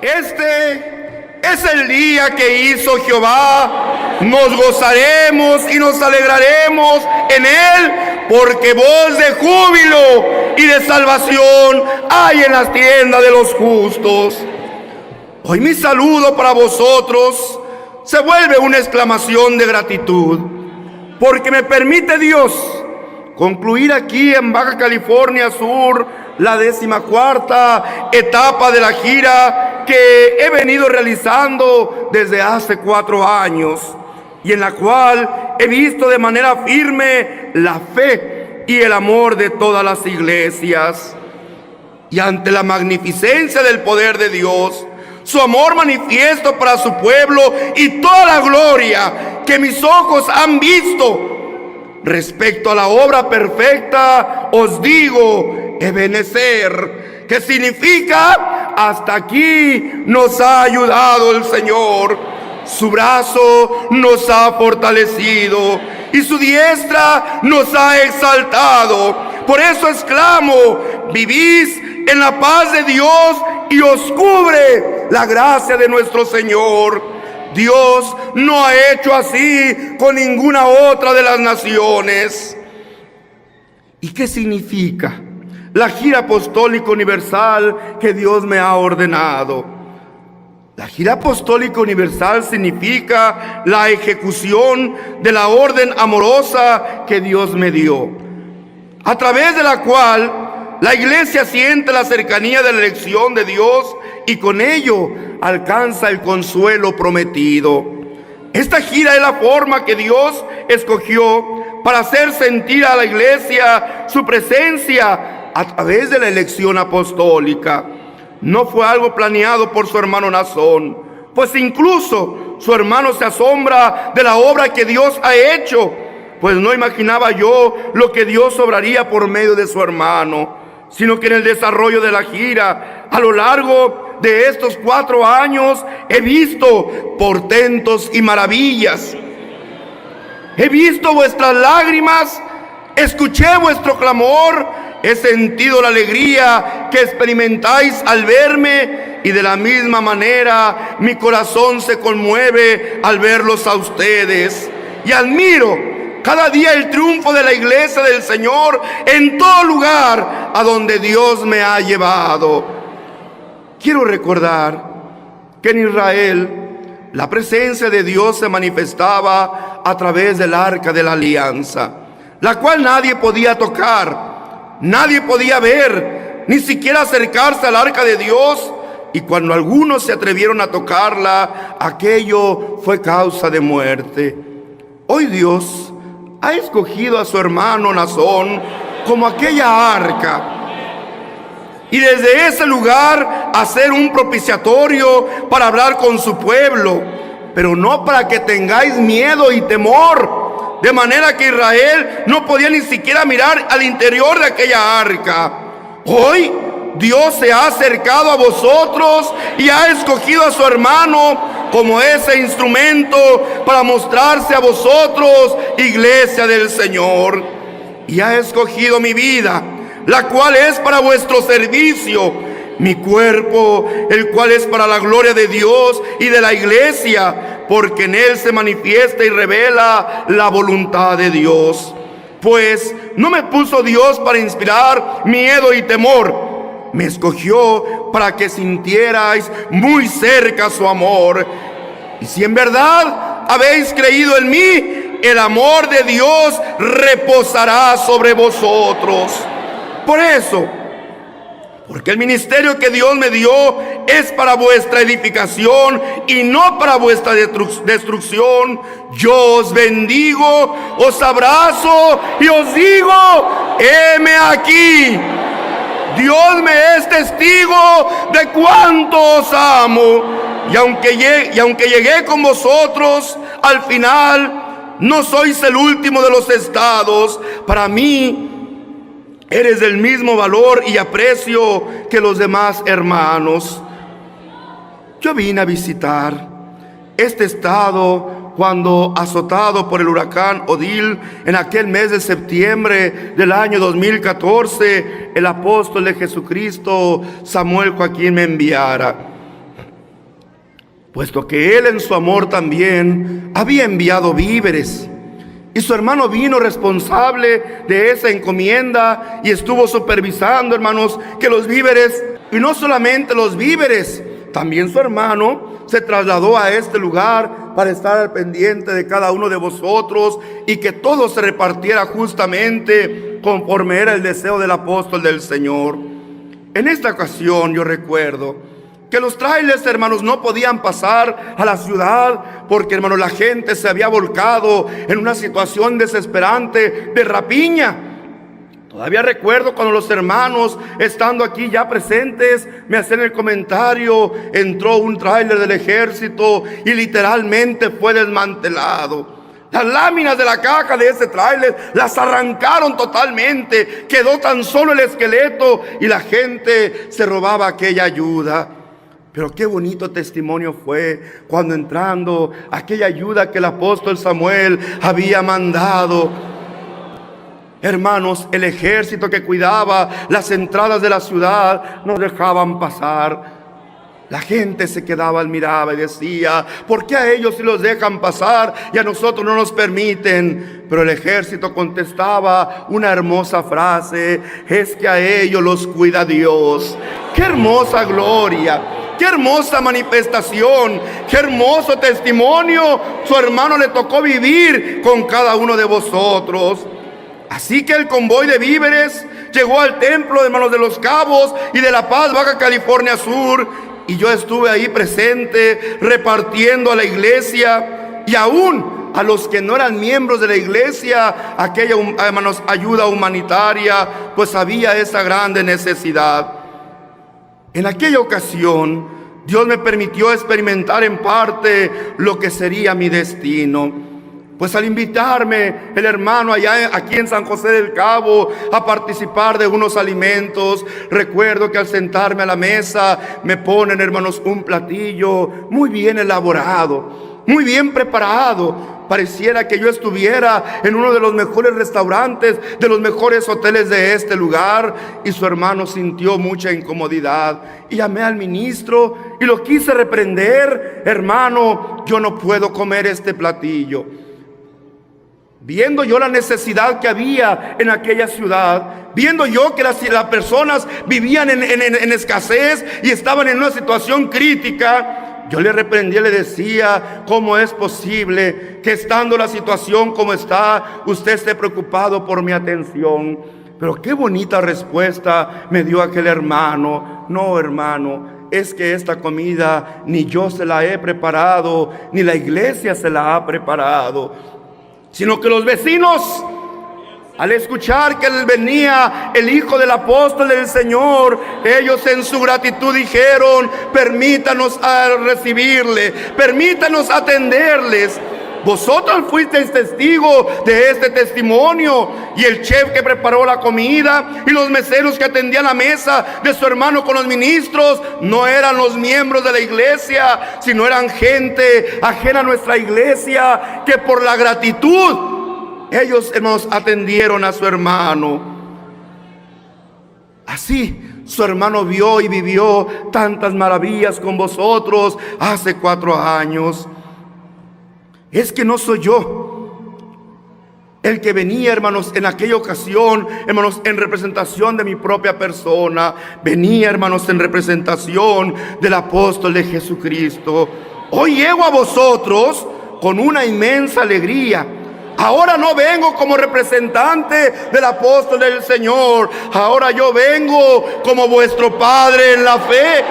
Este es el día que hizo Jehová. Nos gozaremos y nos alegraremos en él, porque voz de júbilo y de salvación hay en las tiendas de los justos. Hoy mi saludo para vosotros se vuelve una exclamación de gratitud, porque me permite Dios concluir aquí en Baja California Sur la 14ª etapa de la gira que he venido realizando desde hace 4 años, y en la cual he visto de manera firme la fe y el amor de todas las iglesias. Y ante la magnificencia del poder de Dios, su amor manifiesto para su pueblo y toda la gloria que mis ojos han visto, respecto a la obra perfecta, os digo, Ebenezer, que significa hasta aquí nos ha ayudado el Señor. Su brazo nos ha fortalecido y su diestra nos ha exaltado. Por eso exclamo: vivís en la paz de Dios y os cubre la gracia de nuestro Señor. Dios no ha hecho así con ninguna otra de las naciones. ¿Y qué significa la gira apostólica universal que Dios me ha ordenado? La gira apostólica universal significa la ejecución de la orden amorosa que Dios me dio, a través de la cual la iglesia siente la cercanía de la elección de Dios y con ello alcanza el consuelo prometido. Esta gira es la forma que Dios escogió para hacer sentir a la iglesia su presencia a través de la elección apostólica. No fue algo planeado por su hermano Nazón, pues incluso su hermano se asombra de la obra que Dios ha hecho, pues no imaginaba yo lo que Dios obraría por medio de su hermano, sino que en el desarrollo de la gira, a lo largo de estos 4 años, he visto portentos y maravillas. He visto vuestras lágrimas, escuché vuestro clamor, he sentido la alegría que experimentáis al verme, y de la misma manera mi corazón se conmueve al verlos a ustedes. Y admiro cada día el triunfo de la iglesia del Señor en todo lugar a donde Dios me ha llevado. Quiero recordar que en Israel la presencia de Dios se manifestaba a través del arca de la alianza, la cual nadie podía tocar. Nadie podía ver, ni siquiera acercarse al arca de Dios, y cuando algunos se atrevieron a tocarla, aquello fue causa de muerte. Hoy Dios ha escogido a su hermano Nazón como aquella arca, y desde ese lugar hacer un propiciatorio para hablar con su pueblo, pero no para que tengáis miedo y temor. De manera que Israel no podía ni siquiera mirar al interior de aquella arca. Hoy Dios se ha acercado a vosotros y ha escogido a su hermano como ese instrumento para mostrarse a vosotros, iglesia del Señor. Y ha escogido mi vida, la cual es para vuestro servicio, mi cuerpo, el cual es para la gloria de Dios y de la iglesia, porque en él se manifiesta y revela la voluntad de Dios. Pues no me puso Dios para inspirar miedo y temor, me escogió para que sintierais muy cerca su amor. Y si en verdad habéis creído en mí, el amor de Dios reposará sobre vosotros. Por eso, porque el ministerio que Dios me dio es para vuestra edificación y no para vuestra destrucción, yo os bendigo, os abrazo y os digo: heme aquí. Dios me es testigo de cuánto os amo. Y aunque llegué con vosotros al final, no sois el último de los estados. Para mí eres del mismo valor y aprecio que los demás hermanos. Yo vine a visitar este estado cuando, azotado por el huracán Odile, en aquel mes de septiembre del año 2014, el apóstol de Jesucristo, Samuel Joaquín, me enviara. puesto que él en su amor también había enviado víveres. Y su hermano vino responsable de esa encomienda y estuvo supervisando, hermanos, que los víveres, y no solamente los víveres, también su hermano se trasladó a este lugar para estar al pendiente de cada uno de vosotros y que todo se repartiera justamente conforme era el deseo del apóstol del Señor. En esta ocasión yo recuerdo que los trailers, hermanos, no podían pasar a la ciudad porque, hermanos, la gente se había volcado en una situación desesperante de rapiña. Todavía recuerdo cuando los hermanos, estando aquí ya presentes, me hacían el comentario: entró un tráiler del ejército y literalmente fue desmantelado. Las láminas de la caja de ese tráiler las arrancaron totalmente. Quedó tan solo el esqueleto y la gente se robaba aquella ayuda. Pero qué bonito testimonio fue cuando, entrando aquella ayuda que el apóstol Samuel había mandado, hermanos, el ejército que cuidaba las entradas de la ciudad no dejaban pasar. La gente se quedaba, miraba y decía: ¿por qué a ellos sí los dejan pasar y a nosotros no nos permiten? Pero el ejército contestaba una hermosa frase: es que a ellos los cuida Dios. ¡Qué hermosa gloria! ¡Qué hermosa manifestación! ¡Qué hermoso testimonio su hermano le tocó vivir con cada uno de vosotros! Así que el convoy de víveres llegó al templo de Hermanos de los Cabos y de La Paz, Baja California Sur, y yo estuve ahí presente repartiendo a la iglesia y aún a los que no eran miembros de la iglesia aquella, hermanos, ayuda humanitaria, pues había esa grande necesidad. En aquella ocasión Dios me permitió experimentar en parte lo que sería mi destino. Pues al invitarme el hermano aquí en San José del Cabo a participar de unos alimentos, recuerdo que al sentarme a la mesa me ponen, hermanos, un platillo muy bien elaborado, muy bien preparado. Pareciera que yo estuviera en uno de los mejores restaurantes, de los mejores hoteles de este lugar. Y su hermano sintió mucha incomodidad. Y llamé al ministro y lo quise reprender: hermano, yo no puedo comer este platillo. Viendo yo la necesidad que había en aquella ciudad, viendo yo que las personas vivían en escasez y estaban en una situación crítica, yo le reprendí y le decía: ¿cómo es posible que estando la situación como está, usted esté preocupado por mi atención? Pero qué bonita respuesta me dio aquel hermano: no, hermano, es que esta comida ni yo se la he preparado, ni la iglesia se la ha preparado, sino que los vecinos, al escuchar que venía el hijo del apóstol del Señor, ellos en su gratitud dijeron: permítanos recibirle, permítanos atenderles. Vosotros fuisteis testigos de este testimonio. Y el chef que preparó la comida y los meseros que atendían la mesa de su hermano con los ministros no eran los miembros de la iglesia, sino eran gente ajena a nuestra iglesia, que por la gratitud ellos nos atendieron a su hermano. Así su hermano vio y vivió tantas maravillas con vosotros hace 4 años. Es que no soy yo el que venía, hermanos, en aquella ocasión, hermanos, en representación de mi propia persona. Venía, hermanos, en representación del apóstol de Jesucristo. Hoy llego a vosotros con una inmensa alegría. Ahora no vengo como representante del apóstol del Señor. Ahora yo vengo como vuestro padre en la fe.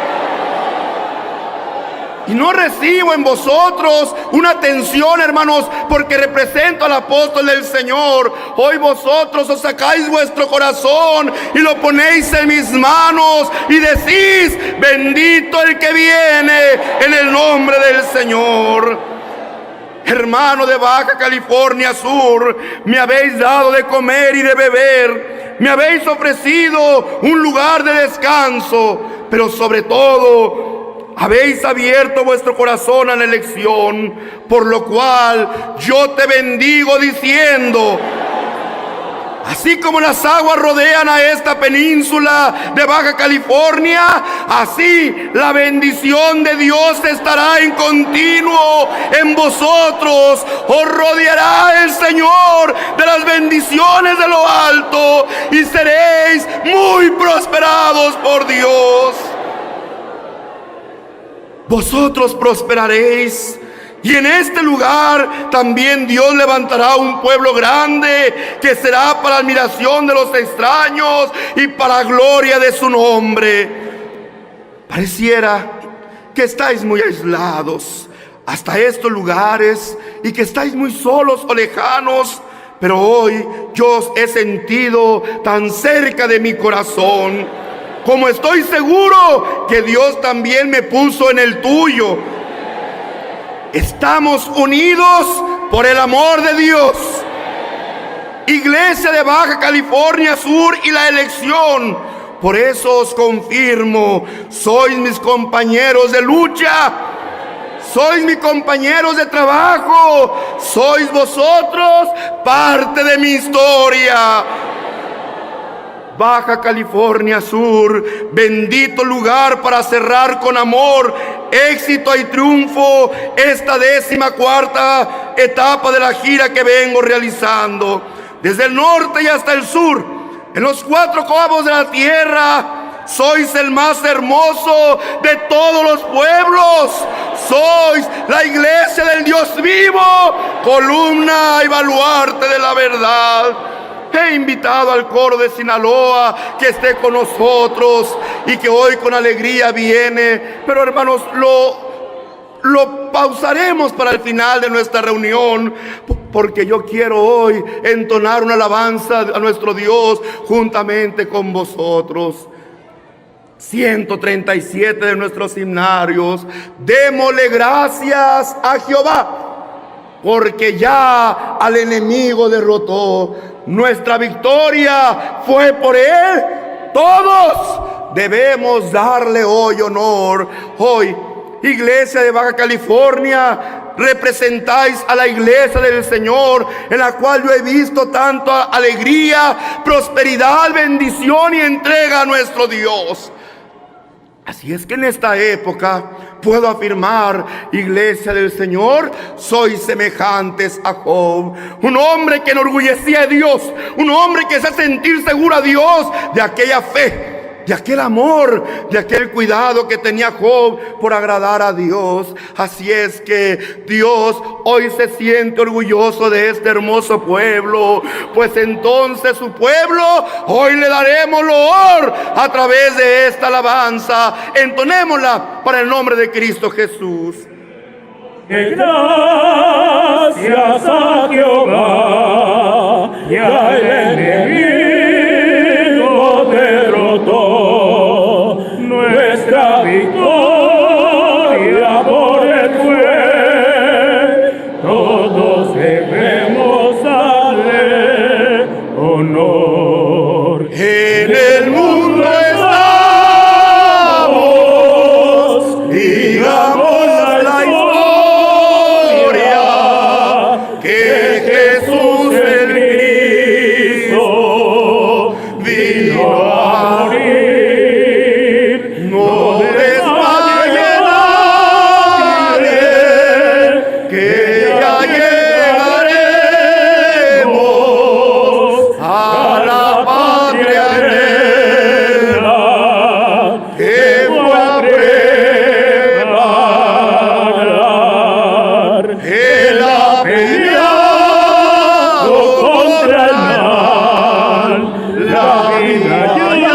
Y no recibo en vosotros una atención, hermanos, porque represento al apóstol del Señor. Hoy vosotros os sacáis vuestro corazón y lo ponéis en mis manos y decís: bendito el que viene en el nombre del Señor. Hermano de Baja California Sur, me habéis dado de comer y de beber, me habéis ofrecido un lugar de descanso, pero sobre todo habéis abierto vuestro corazón a la elección, por lo cual yo te bendigo diciendo: Así como las aguas rodean a esta península de Baja California, así la bendición de Dios estará en continuo en vosotros. Os rodeará el Señor de las bendiciones de lo alto y seréis muy prosperados por Dios. Vosotros prosperaréis. Y en este lugar también Dios levantará un pueblo grande que será para admiración de los extraños y para gloria de su nombre. Pareciera que estáis muy aislados hasta estos lugares y que estáis muy solos o lejanos, pero hoy yo os he sentido tan cerca de mi corazón, como estoy seguro que Dios también me puso en el tuyo. Estamos unidos por el amor de Dios. Iglesia de Baja California Sur y la elección. Por eso os confirmo, sois mis compañeros de lucha, sois mis compañeros de trabajo, sois vosotros parte de mi historia. Baja California Sur, bendito lugar para cerrar con amor, éxito y triunfo esta 14ª etapa de la gira que vengo realizando. Desde el norte y hasta el sur, en los 4 codos de la tierra, sois el más hermoso de todos los pueblos. Sois la iglesia del Dios vivo, columna y baluarte de la verdad. He invitado al coro de Sinaloa que esté con nosotros y que hoy con alegría viene. Pero hermanos, lo pausaremos para el final de nuestra reunión, porque yo quiero hoy entonar una alabanza a nuestro Dios juntamente con vosotros. 137 de nuestros himnarios. Démosle gracias a Jehová, porque ya al enemigo derrotó. Nuestra victoria fue por él. Todos debemos darle hoy honor. Hoy, iglesia de Baja California, representáis a la iglesia del Señor, en la cual yo he visto tanta alegría, prosperidad, bendición y entrega a nuestro Dios. Así es que en esta época puedo afirmar, iglesia del Señor, sois semejantes a Job, un hombre que enorgullecía a Dios, un hombre que se hace sentir seguro a Dios de aquella fe, de aquel amor, de aquel cuidado que tenía Job por agradar a Dios. Así es que Dios hoy se siente orgulloso de este hermoso pueblo, pues entonces su pueblo hoy le daremos loor a través de esta alabanza. Entonémosla para el nombre de Cristo Jesús. Gracias a Jehová, ya el enemigo derrotó. Nuestra victoria por él fue. Todos debemos darle honor. En el mundo estamos, digamos la historia, que Jesús el Cristo vino a morir. No desmaye nadie, que ya llegaremos a la patria eterna que fue a preparar. Él ha peleado contra el mal, la vida ya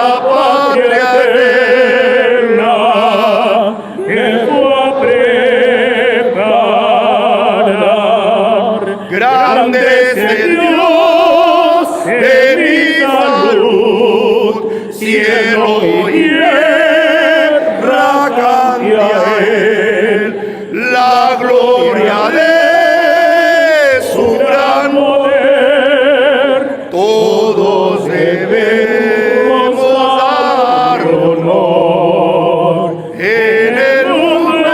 la patria eterna que fue a preparar. Grande es el Dios de mi salud, cielo y tierra cante a Él, la gloria de su gran poder. todos debemos dar honor. En el mundo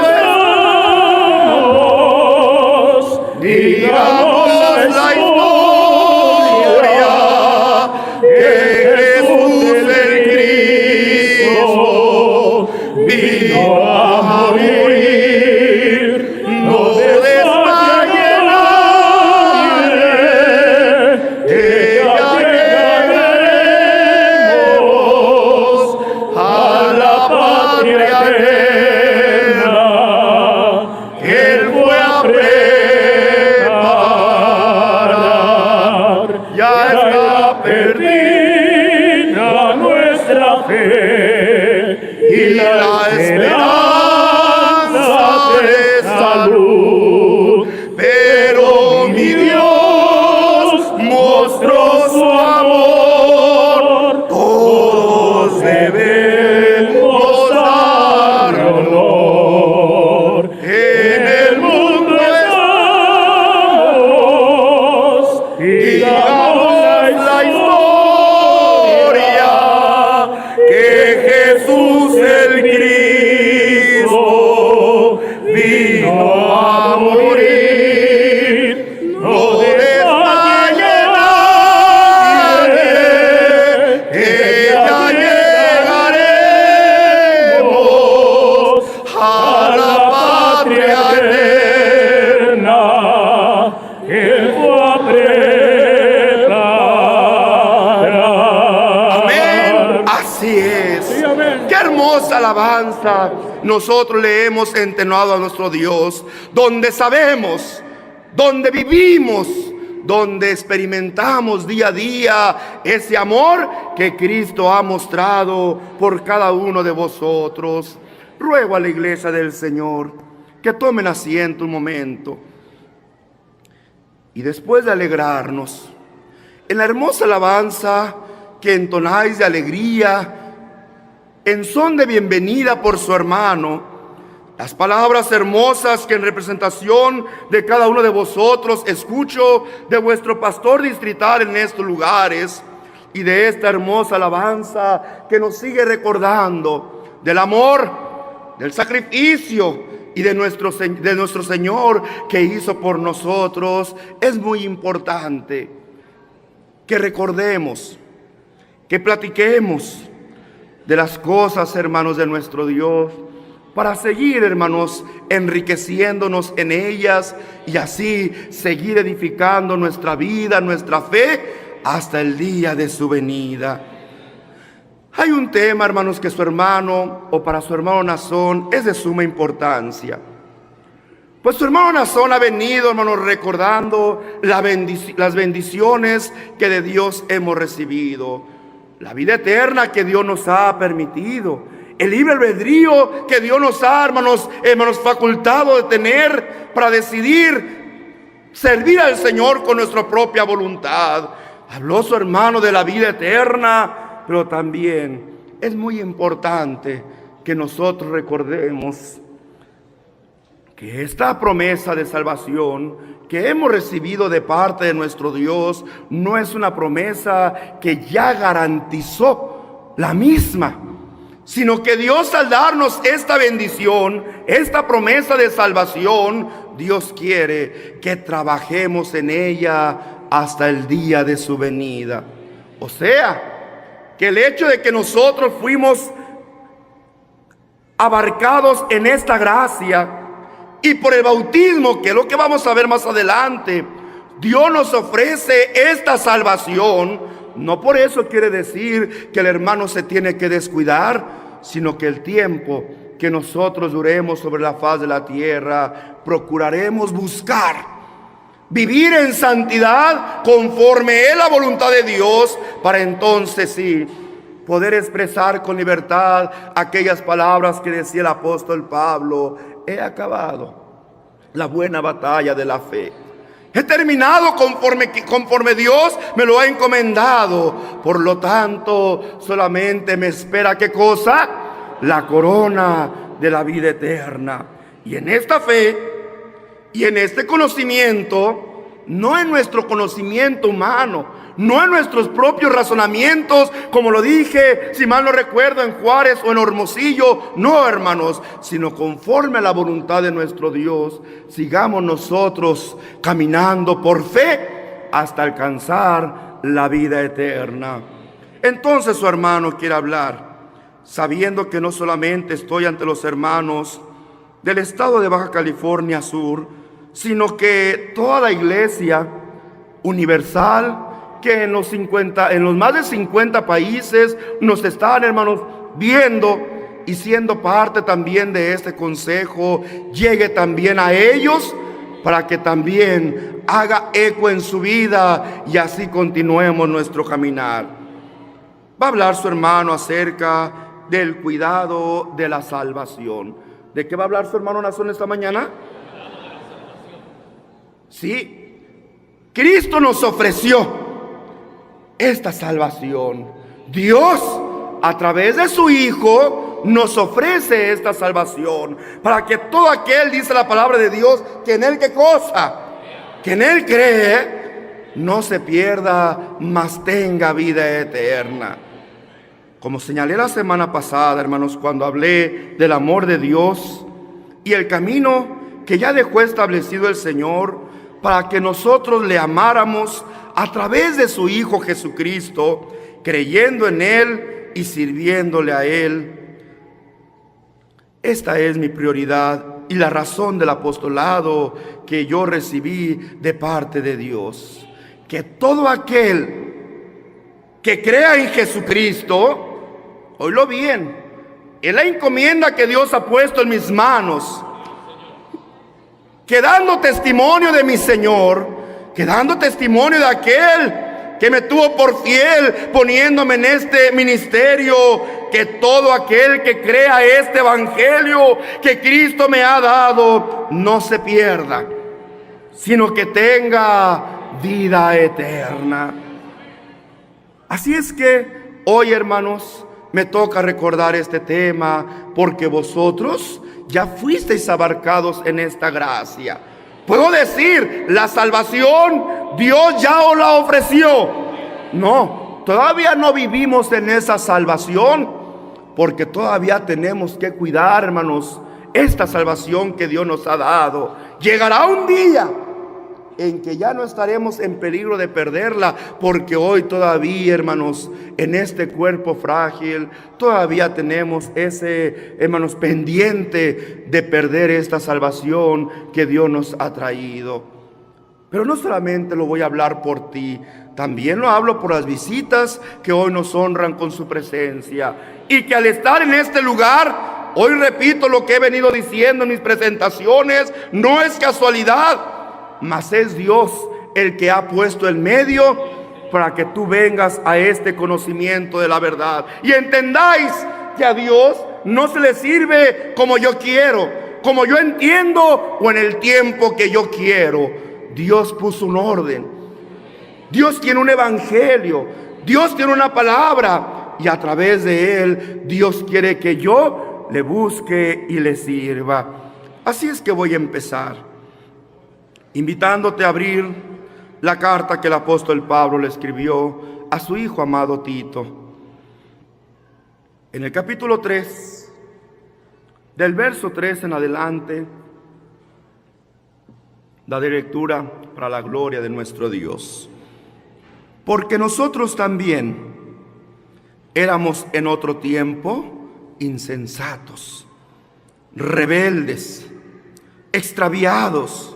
estamos, digamos la historia que Jesús el Cristo vino a morir. No desmaye nadie, que ya llegaremos a la patria eterna que Él fue a preparar. Ya está perdida nuestra fe y la esperanza de salud, pero mi Dios mostró su amor. Todos debemos dar honor. En el mundo estamos, digamos la historia que Jesús el Cristo vino a morir. No desmaye nadie, que ya llegaremos a la patria eterna que fue a preparar. Amén. Así es. Sí, amén. Qué hermosa alabanza nosotros le hemos entonado a nuestro Dios, donde sabemos, donde vivimos, donde experimentamos día a día ese amor que Cristo ha mostrado por cada uno de vosotros. Ruego a la iglesia del Señor que tomen asiento un momento y después de alegrarnos en la hermosa alabanza que entonáis de alegría, en son de bienvenida por su hermano, las palabras hermosas que en representación de cada uno de vosotros escucho de vuestro pastor distrital en estos lugares, y de esta hermosa alabanza que nos sigue recordando del amor, del sacrificio y de nuestro Señor que hizo por nosotros, es muy importante que recordemos, que platiquemos de las cosas, hermanos, de nuestro Dios, para seguir, hermanos, enriqueciéndonos en ellas y así seguir edificando nuestra vida, nuestra fe, hasta el día de su venida. Hay un tema, hermanos, que su hermano, o para su hermano Nazón, es de suma importancia. Pues su hermano Nazón ha venido, hermanos, recordando las bendiciones que de Dios hemos recibido. La vida eterna que Dios nos ha permitido. El libre albedrío que Dios nos ha, hermanos, facultado de tener para decidir servir al Señor con nuestra propia voluntad. Habló su hermano de la vida eterna, pero también es muy importante que nosotros recordemos que esta promesa de salvación que hemos recibido de parte de nuestro Dios no es una promesa que ya garantizó la misma, sino que Dios, al darnos esta bendición, esta promesa de salvación, Dios quiere que trabajemos en ella hasta el día de su venida. O sea, que el hecho de que nosotros fuimos abarcados en esta gracia y por el bautismo, que es lo que vamos a ver más adelante, Dios nos ofrece esta salvación. No por eso quiere decir que el hermano se tiene que descuidar, sino que el tiempo que nosotros duremos sobre la faz de la tierra, procuraremos buscar vivir en santidad conforme es la voluntad de Dios, para entonces sí poder expresar con libertad aquellas palabras que decía el apóstol Pablo: he acabado la buena batalla de la fe. He terminado conforme Dios me lo ha encomendado. Por lo tanto, solamente me espera, ¿qué cosa? La corona de la vida eterna. Y en esta fe y en este conocimiento, no en nuestro conocimiento humano, no en nuestros propios razonamientos, como lo dije, si mal no recuerdo, en Juárez o en Hermosillo, no, hermanos, sino conforme a la voluntad de nuestro Dios, sigamos nosotros caminando por fe hasta alcanzar la vida eterna. Entonces su hermano quiere hablar, sabiendo que no solamente estoy ante los hermanos del estado de Baja California Sur, sino que toda la iglesia universal, que en los más de 50 países nos están, hermanos, viendo y siendo parte también de este consejo, llegue también a ellos para que también haga eco en su vida y así continuemos nuestro caminar. Va a hablar su hermano acerca del cuidado de la salvación. ¿De qué va a hablar su hermano Nazón esta mañana? Sí, Cristo nos ofreció esta salvación. Dios, a través de su Hijo, nos ofrece esta salvación para que todo aquel, dice la palabra de Dios, que en Él, ¿qué cosa? Que en Él cree, no se pierda, mas tenga vida eterna. Como señalé la semana pasada, hermanos, cuando hablé del amor de Dios y el camino que ya dejó establecido el Señor para que nosotros le amáramos a través de su Hijo Jesucristo, creyendo en Él y sirviéndole a Él. Esta es mi prioridad y la razón del apostolado que yo recibí de parte de Dios. Que todo aquel que crea en Jesucristo, oílo bien, es la encomienda que Dios ha puesto en mis manos, que dando testimonio de mi Señor, que dando testimonio de aquel que me tuvo por fiel poniéndome en este ministerio, que todo aquel que crea este evangelio que Cristo me ha dado no se pierda, sino que tenga vida eterna. Así es que hoy, hermanos, me toca recordar este tema, porque vosotros ya fuisteis abarcados en esta gracia. Puedo decir, la salvación Dios ya os la ofreció. No, todavía no vivimos en esa salvación, porque todavía tenemos que cuidar, hermanos, esta salvación que Dios nos ha dado. Llegará un día en que ya no estaremos en peligro de perderla, porque hoy todavía, hermanos, en este cuerpo frágil, todavía tenemos ese, hermanos, pendiente de perder esta salvación que Dios nos ha traído. Pero no solamente lo voy a hablar por ti, también lo hablo por las visitas que hoy nos honran con su presencia, y que al estar en este lugar, hoy repito lo que he venido diciendo en mis presentaciones, no es casualidad, mas es Dios el que ha puesto el medio para que tú vengas a este conocimiento de la verdad y entendáis que a Dios no se le sirve como yo quiero, como yo entiendo o en el tiempo que yo quiero. Dios puso un orden, Dios tiene un evangelio, Dios tiene una palabra, y a través de él Dios quiere que yo le busque y le sirva. Así es que voy a empezar invitándote a abrir la carta que el apóstol Pablo le escribió a su hijo amado Tito. En el capítulo 3, del verso 3 en adelante, da de lectura para la gloria de nuestro Dios. Porque nosotros también éramos en otro tiempo insensatos, rebeldes, extraviados,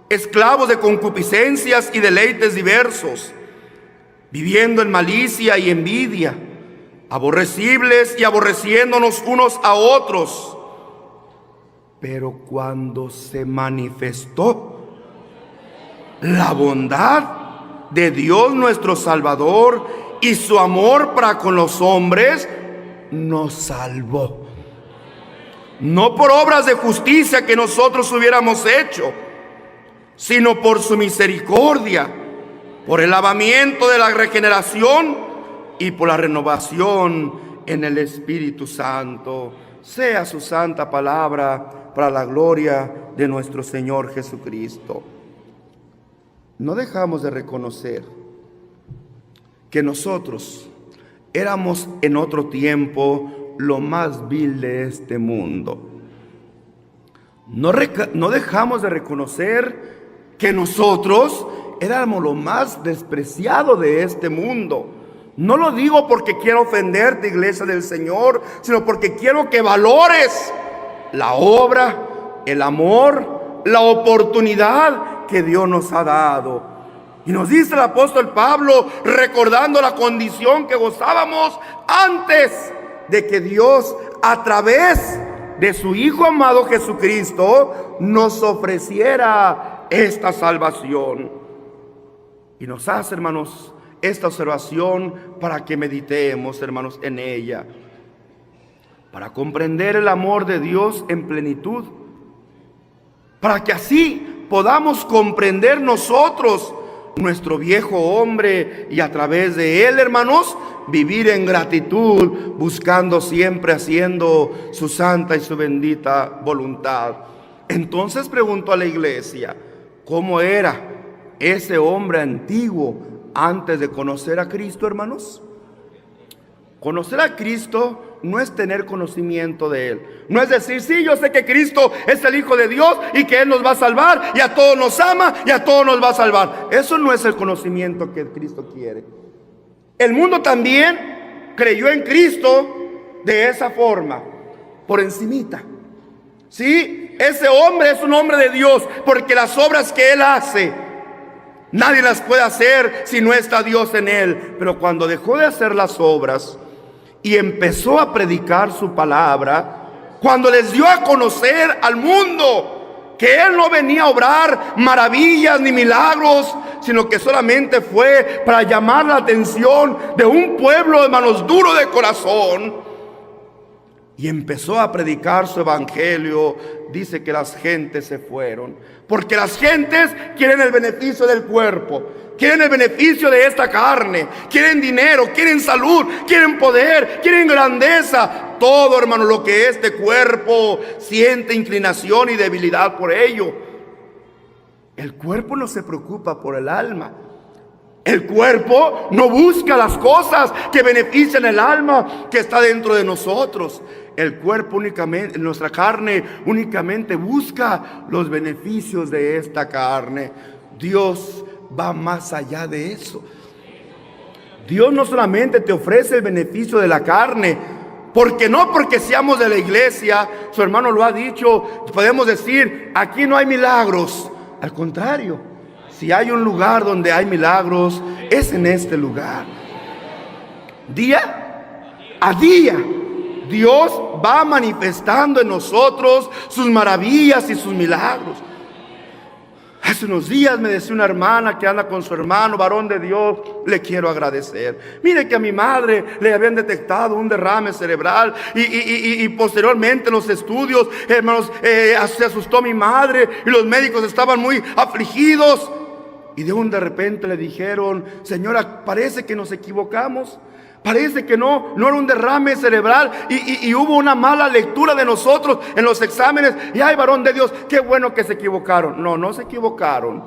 esclavos de concupiscencias y deleites diversos, viviendo en malicia y envidia, aborrecibles y aborreciéndonos unos a otros. Pero cuando se manifestó la bondad de Dios nuestro Salvador y su amor para con los hombres nos salvó. No por obras de justicia que nosotros hubiéramos hecho, sino por su misericordia, por el lavamiento de la regeneración y por la renovación en el Espíritu Santo. Sea su santa palabra para la gloria de nuestro Señor Jesucristo. No dejamos de reconocer que nosotros éramos en otro tiempo lo más vil de este mundo. No dejamos de reconocer que nosotros éramos lo más despreciado de este mundo. No lo digo porque quiero ofenderte, iglesia del Señor, sino porque quiero que valores la obra, el amor, la oportunidad que Dios nos ha dado. Y nos dice el apóstol Pablo, recordando la condición que gozábamos antes de que Dios, a través de su Hijo amado Jesucristo, nos ofreciera esta salvación. Y nos hace, hermanos, esta observación para que meditemos, hermanos, en ella, para comprender el amor de Dios en plenitud, para que así podamos comprender nosotros nuestro viejo hombre y a través de él, hermanos, vivir en gratitud, buscando siempre haciendo su santa y su bendita voluntad. Entonces pregunto a la iglesia, ¿cómo era ese hombre antiguo antes de conocer a Cristo, hermanos? Conocer a Cristo no es tener conocimiento de Él. No es decir, sí, yo sé que Cristo es el Hijo de Dios y que Él nos va a salvar y a todos nos ama y a todos nos va a salvar. Eso no es el conocimiento que Cristo quiere. El mundo también creyó en Cristo de esa forma, por encimita. Sí, ese hombre es un hombre de Dios porque las obras que Él hace, nadie las puede hacer si no está Dios en él. Pero cuando dejó de hacer las obras y empezó a predicar su palabra, cuando les dio a conocer al mundo que él no venía a obrar maravillas ni milagros, sino que solamente fue para llamar la atención de un pueblo, hermanos, duro de corazón, y empezó a predicar su evangelio, dice que las gentes se fueron. Porque las gentes quieren el beneficio del cuerpo, quieren el beneficio de esta carne, quieren dinero, quieren salud, quieren poder, quieren grandeza. Todo, hermano, lo que este cuerpo siente inclinación y debilidad por ello. El cuerpo no se preocupa por el alma. El cuerpo no busca las cosas que benefician el alma que está dentro de nosotros. El cuerpo únicamente, nuestra carne únicamente busca los beneficios de esta carne. Dios va más allá de eso. Dios no solamente te ofrece el beneficio de la carne, porque seamos de la iglesia, su hermano lo ha dicho, podemos decir, aquí no hay milagros. Al contrario, si hay un lugar donde hay milagros, es en este lugar. Día a día, Dios va manifestando en nosotros sus maravillas y sus milagros. Hace unos días me decía una hermana que anda con su hermano, varón de Dios, le quiero agradecer. Mire que a mi madre le habían detectado un derrame cerebral y posteriormente en los estudios, hermanos, se asustó mi madre y los médicos estaban muy afligidos. Y de repente le dijeron, señora, parece que nos equivocamos. Parece que no era un derrame cerebral y hubo una mala lectura de nosotros en los exámenes. Y ay, varón de Dios, qué bueno que se equivocaron. No se equivocaron.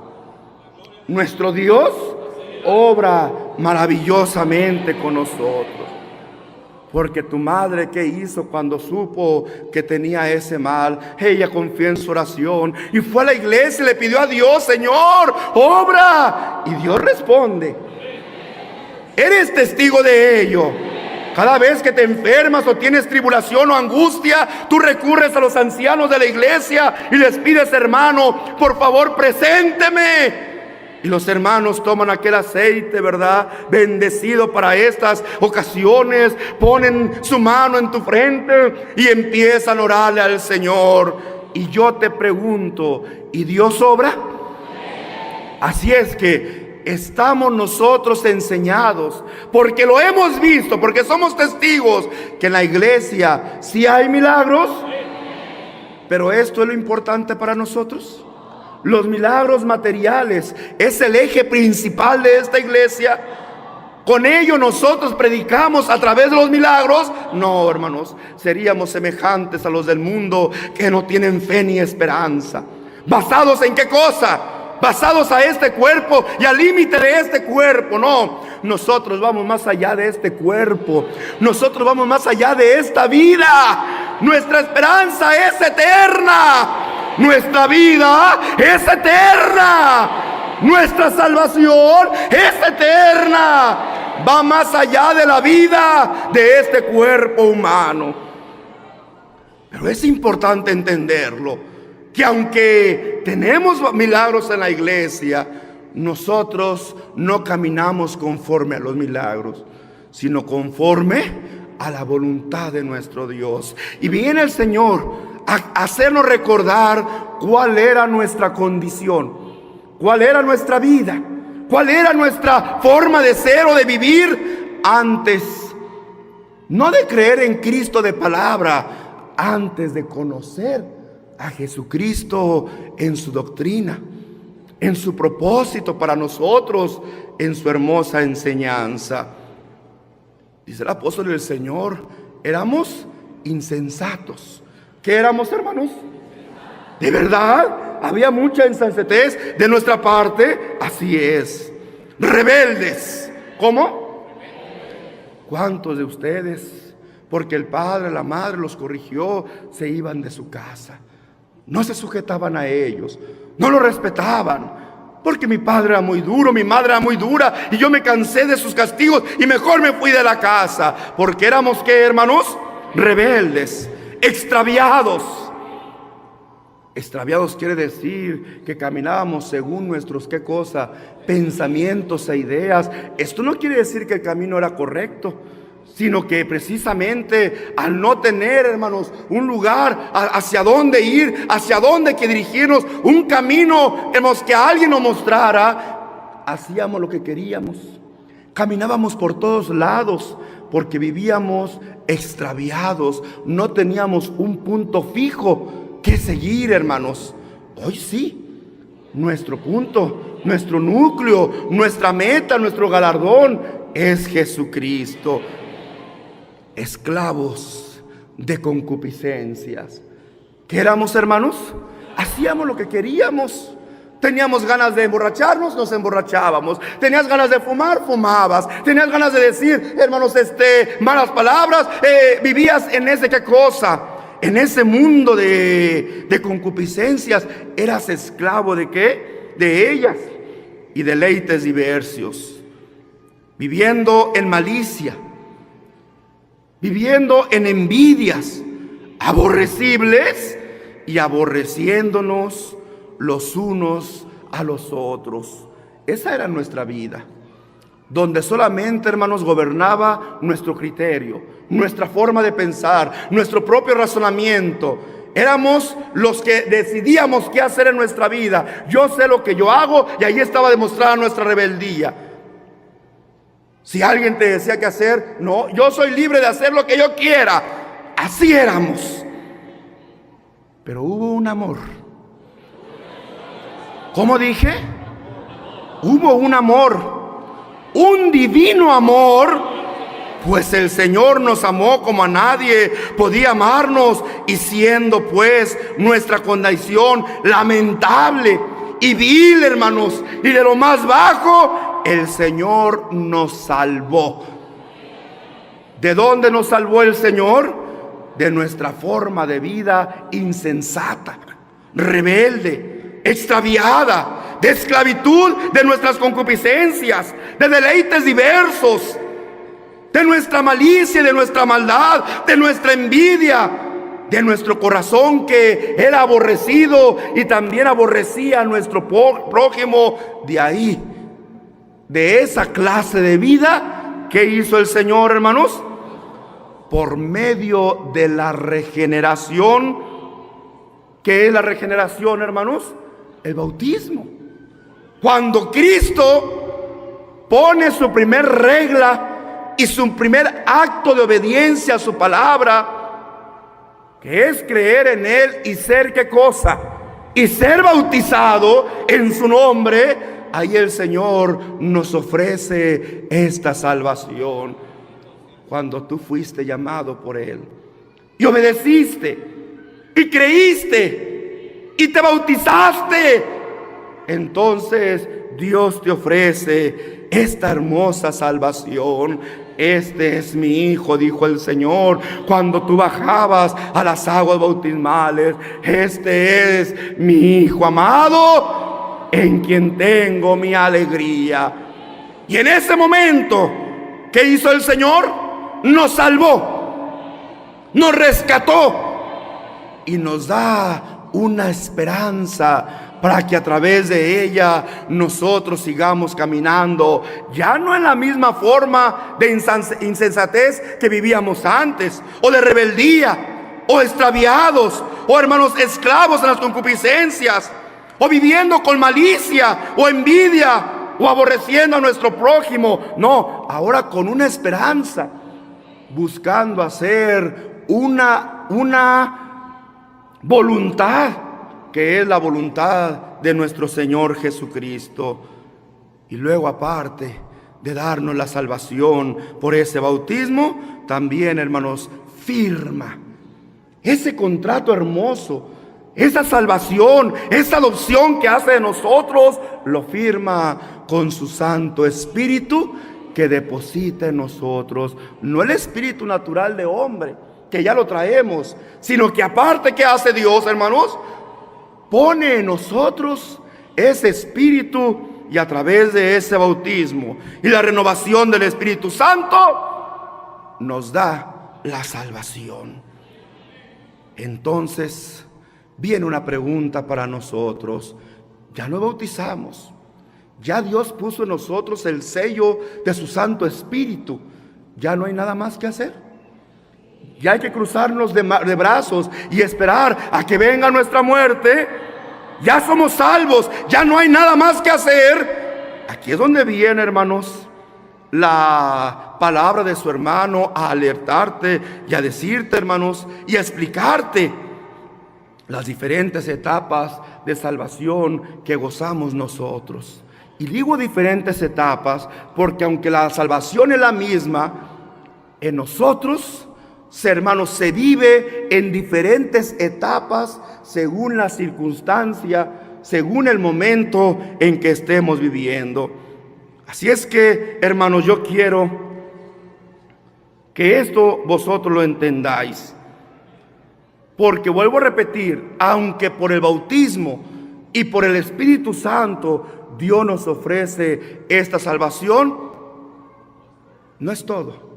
Nuestro Dios obra maravillosamente con nosotros. Porque tu madre, ¿qué hizo cuando supo que tenía ese mal? Ella confió en su oración y fue a la iglesia y le pidió a Dios, Señor, obra. Y Dios responde. Eres testigo de ello. Cada vez que te enfermas o tienes tribulación o angustia, tú recurres a los ancianos de la iglesia y les pides, hermano, por favor, presénteme. Y los hermanos toman aquel aceite, ¿verdad?, bendecido para estas ocasiones, ponen su mano en tu frente y empiezan a orarle al Señor. Y yo te pregunto, ¿y Dios obra? Así es que estamos nosotros enseñados, porque lo hemos visto, porque somos testigos que en la iglesia sí hay milagros. Pero esto es lo importante para nosotros. Los milagros materiales es el eje principal de esta iglesia. Con ello nosotros predicamos a través de los milagros. No, hermanos, seríamos semejantes a los del mundo que no tienen fe ni esperanza. ¿Basados en qué cosa? Basados a este cuerpo y al límite de este cuerpo. No, nosotros vamos más allá de este cuerpo. Nosotros vamos más allá de esta vida. Nuestra esperanza es eterna. Nuestra vida es eterna. Nuestra salvación es eterna. Va más allá de la vida de este cuerpo humano. Pero es importante entenderlo, que aunque tenemos milagros en la iglesia, nosotros no caminamos conforme a los milagros, sino conforme a la voluntad de nuestro Dios. Y viene el Señor a hacernos recordar cuál era nuestra condición, cuál era nuestra vida, cuál era nuestra forma de ser o de vivir antes, no de creer en Cristo de palabra, antes de conocer a Jesucristo en su doctrina, en su propósito para nosotros, en su hermosa enseñanza. Dice el apóstol del Señor, éramos insensatos. ¿Qué éramos, hermanos? ¿De verdad? Había mucha insensatez de nuestra parte. Así es. Rebeldes. ¿Cómo? ¿Cuántos de ustedes, porque el padre, la madre los corrigió, se iban de su casa? No se sujetaban a ellos, no lo respetaban, porque mi padre era muy duro, mi madre era muy dura, y yo me cansé de sus castigos y mejor me fui de la casa. Porque éramos, ¿qué, hermanos? Rebeldes, extraviados. Extraviados quiere decir que caminábamos según nuestros, ¿qué cosa? Pensamientos e ideas. Esto no quiere decir que el camino era correcto, sino que precisamente al no tener, hermanos, un lugar hacia dónde ir, hacia dónde que dirigirnos, un camino, hermanos, que alguien nos mostrara, hacíamos lo que queríamos. Caminábamos por todos lados porque vivíamos extraviados, no teníamos un punto fijo que seguir, hermanos. Hoy sí, nuestro punto, nuestro núcleo, nuestra meta, nuestro galardón es Jesucristo. Esclavos de concupiscencias. ¿Qué éramos, hermanos? Hacíamos lo que queríamos. Teníamos ganas de emborracharnos, nos emborrachábamos. Tenías ganas de fumar, fumabas. Tenías ganas de decir, hermanos, malas palabras, vivías en ese, ¿qué cosa? En ese mundo de concupiscencias. Eras esclavo de ¿qué? De ellas y deleites diversos. Viviendo en malicia, viviendo en envidias, aborrecibles y aborreciéndonos los unos a los otros. Esa era nuestra vida, donde solamente, hermanos, gobernaba nuestro criterio, nuestra forma de pensar, nuestro propio razonamiento. Éramos los que decidíamos qué hacer en nuestra vida. Yo sé lo que yo hago, y ahí estaba demostrada nuestra rebeldía. Si alguien te decía qué hacer, no, yo soy libre de hacer lo que yo quiera. Así éramos. Pero hubo un amor. ¿Cómo dije? Hubo un amor, un divino amor, pues el Señor nos amó como a nadie podía amarnos, y siendo pues nuestra condición lamentable y vil, hermanos, y de lo más bajo, el Señor nos salvó. ¿De dónde nos salvó el Señor? De nuestra forma de vida insensata, rebelde, extraviada, de esclavitud de nuestras concupiscencias, de deleites diversos, de nuestra malicia, de nuestra maldad, de nuestra envidia, de nuestro corazón que era aborrecido y también aborrecía a nuestro prójimo. De ahí, de esa clase de vida, ¿qué hizo el Señor, hermanos? Por medio de la regeneración. ¿Qué es la regeneración, hermanos? El bautismo. Cuando Cristo pone su primer regla y su primer acto de obediencia a su palabra, que es creer en Él y ser, ¿qué cosa? Y ser bautizado en su nombre. Ahí el Señor nos ofrece esta salvación. Cuando tú fuiste llamado por Él y obedeciste y creíste y te bautizaste, entonces Dios te ofrece esta hermosa salvación. Este es mi Hijo, dijo el Señor cuando tú bajabas a las aguas bautismales. Este es mi Hijo amado, en quien tengo mi alegría. Y en ese momento, ¿qué hizo el Señor? Nos salvó, nos rescató y nos da una esperanza para que a través de ella nosotros sigamos caminando, ya no en la misma forma de insensatez que vivíamos antes, o de rebeldía, o extraviados, o hermanos esclavos en las concupiscencias, o viviendo con malicia o envidia, o aborreciendo a nuestro prójimo. No, ahora con una esperanza, buscando hacer una voluntad, que es la voluntad de nuestro Señor Jesucristo. Y luego, aparte de darnos la salvación por ese bautismo, también, hermanos, firma ese contrato hermoso, esa salvación, esa adopción que hace de nosotros, lo firma con su Santo Espíritu que deposita en nosotros. No el espíritu natural de hombre, que ya lo traemos, sino que aparte, ¿qué hace Dios, hermanos? Pone en nosotros ese espíritu, y a través de ese bautismo y la renovación del Espíritu Santo nos da la salvación. Entonces viene una pregunta para nosotros. Ya no bautizamos, ya Dios puso en nosotros el sello de su Santo Espíritu. Ya no hay nada más que hacer. Ya hay que cruzarnos de brazos y esperar a que venga nuestra muerte. Ya somos salvos, ya no hay nada más que hacer. Aquí es donde viene, hermanos, la palabra de su hermano a alertarte y a decirte, hermanos, y a explicarte las diferentes etapas de salvación que gozamos nosotros. Y digo diferentes etapas porque aunque la salvación es la misma, en nosotros, hermanos, se vive en diferentes etapas según la circunstancia, según el momento en que estemos viviendo. Así es que, hermanos, yo quiero que esto vosotros lo entendáis, porque vuelvo a repetir, aunque por el bautismo y por el Espíritu Santo Dios nos ofrece esta salvación, no es todo.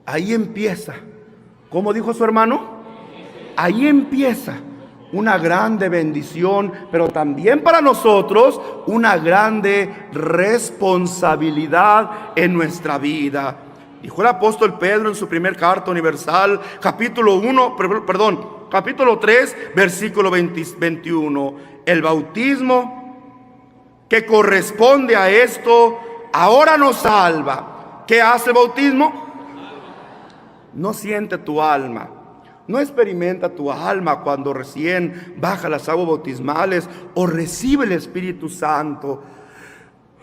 Ahí empieza, como dijo su hermano, ahí empieza una grande bendición, pero también para nosotros una grande responsabilidad en nuestra vida. Dijo el apóstol Pedro en su primer carta universal, capítulo 3, versículo 21. El bautismo que corresponde a esto ahora nos salva. ¿Qué hace el bautismo? No siente tu alma, no experimenta tu alma cuando recién baja las aguas bautismales o recibe el Espíritu Santo.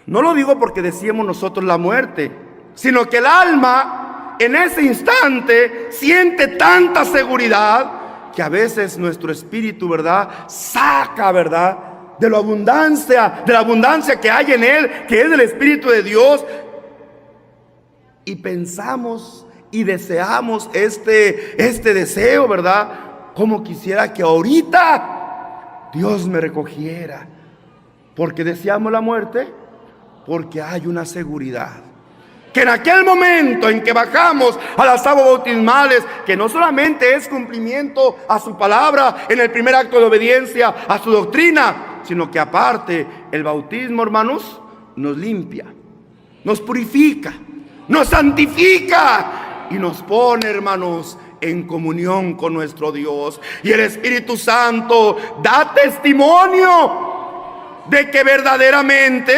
No lo digo porque deseemos nosotros la muerte, sino que el alma en ese instante siente tanta seguridad que a veces nuestro espíritu, ¿verdad?, saca, ¿verdad?, de la abundancia que hay en él, que es el Espíritu de Dios, y pensamos y deseamos este deseo, ¿verdad? Como quisiera que ahorita Dios me recogiera. ¿Porque deseamos la muerte? Porque hay una seguridad que en aquel momento en que bajamos a las aguas bautismales, que no solamente es cumplimiento a su palabra en el primer acto de obediencia a su doctrina, sino que aparte el bautismo, hermanos, nos limpia, nos purifica, nos santifica y nos pone, hermanos, en comunión con nuestro Dios. Y el Espíritu Santo da testimonio de que verdaderamente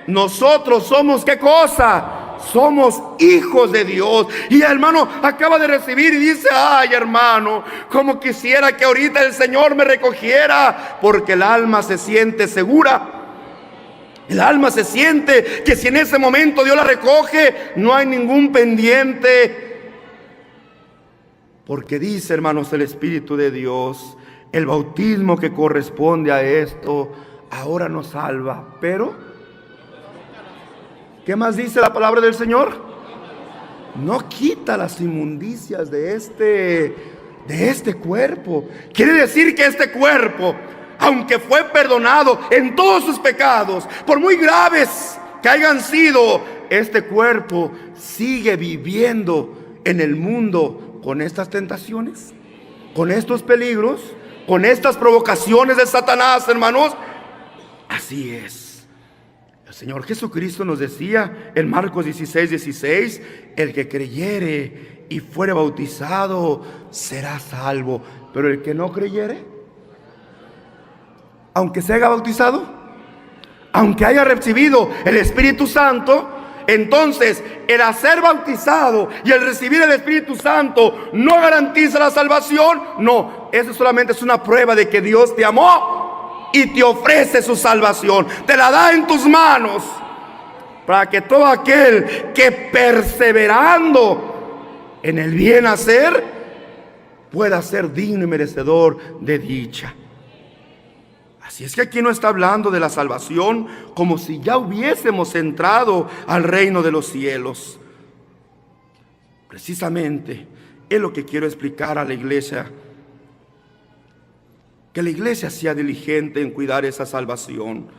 nosotros somos ¿qué cosa? Somos hijos de Dios. Y el hermano acaba de recibir y dice: ay, hermano, como quisiera que ahorita el Señor me recogiera, porque el alma se siente segura. El alma se siente que si en ese momento Dios la recoge, no hay ningún pendiente. Porque dice, hermanos, el Espíritu de Dios, el bautismo que corresponde a esto ahora nos salva. Pero, ¿qué más dice la palabra del Señor? No quita las inmundicias de este cuerpo. Quiere decir que este cuerpo, aunque fue perdonado en todos sus pecados, por muy graves que hayan sido, este cuerpo sigue viviendo en el mundo con estas tentaciones, con estos peligros, con estas provocaciones de Satanás, hermanos. Así es. El Señor Jesucristo nos decía en Marcos 16:16, el que creyere y fuere bautizado será salvo, pero el que no creyere, aunque se haya bautizado, aunque haya recibido el Espíritu Santo, entonces el ser bautizado y el recibir el Espíritu Santo no garantiza la salvación. No, eso solamente es una prueba de que Dios te amó y te ofrece su salvación, te la da en tus manos, para que todo aquel que perseverando en el bien hacer pueda ser digno y merecedor de dicha. Así es que aquí no está hablando de la salvación como si ya hubiésemos entrado al reino de los cielos. Precisamente es lo que quiero explicar a la iglesia, que la iglesia sea diligente en cuidar esa salvación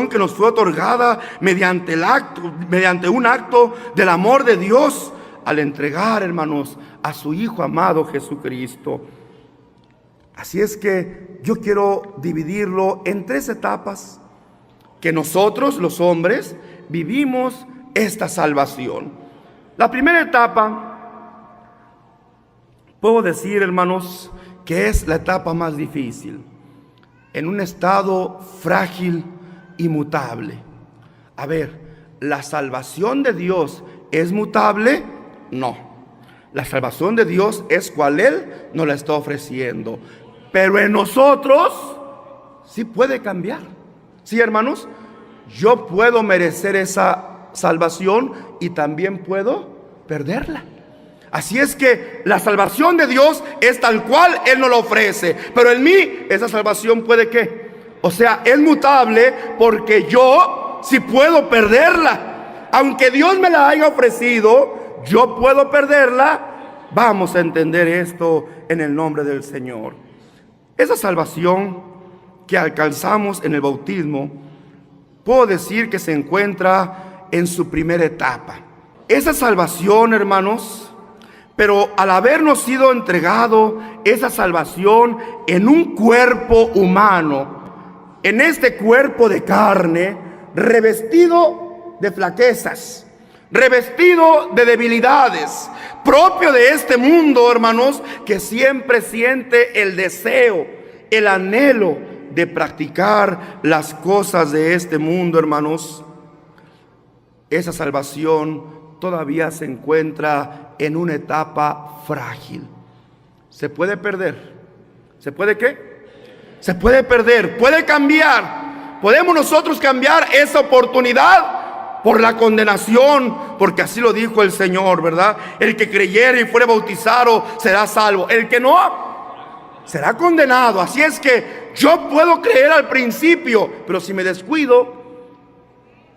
que nos fue otorgada mediante un acto del amor de Dios, al entregar, hermanos, a su Hijo amado Jesucristo. Así es que yo quiero dividirlo en 3 etapas que nosotros, los hombres, vivimos esta salvación. La primera etapa, puedo decir, hermanos, que es la etapa más difícil, en un estado frágil y mutable. A ver, ¿la salvación de Dios es mutable? No. La salvación de Dios es cual Él nos la está ofreciendo. Pero en nosotros sí puede cambiar. Sí, hermanos, yo puedo merecer esa salvación y también puedo perderla. Así es que la salvación de Dios es tal cual Él nos la ofrece. Pero en mí esa salvación puede ¿qué? O sea, es mutable, porque yo sí puedo perderla. Aunque Dios me la haya ofrecido, yo puedo perderla. Vamos a entender esto en el nombre del Señor. Esa salvación que alcanzamos en el bautismo, puedo decir que se encuentra en su primera etapa. Esa salvación, hermanos, pero al habernos sido entregado esa salvación en un cuerpo humano, en este cuerpo de carne, revestido de flaquezas, revestido de debilidades, propio de este mundo, hermanos, que siempre siente el deseo, el anhelo de practicar las cosas de este mundo, hermanos. Esa salvación todavía se encuentra en una etapa frágil. ¿Se puede perder? ¿Se puede qué? Se puede perder, puede cambiar. ¿Podemos nosotros cambiar esa oportunidad por la condenación? Porque así lo dijo el Señor, ¿verdad? El que creyere y fuere bautizado será salvo. El que no, será condenado. Así es que yo puedo creer al principio, pero si me descuido,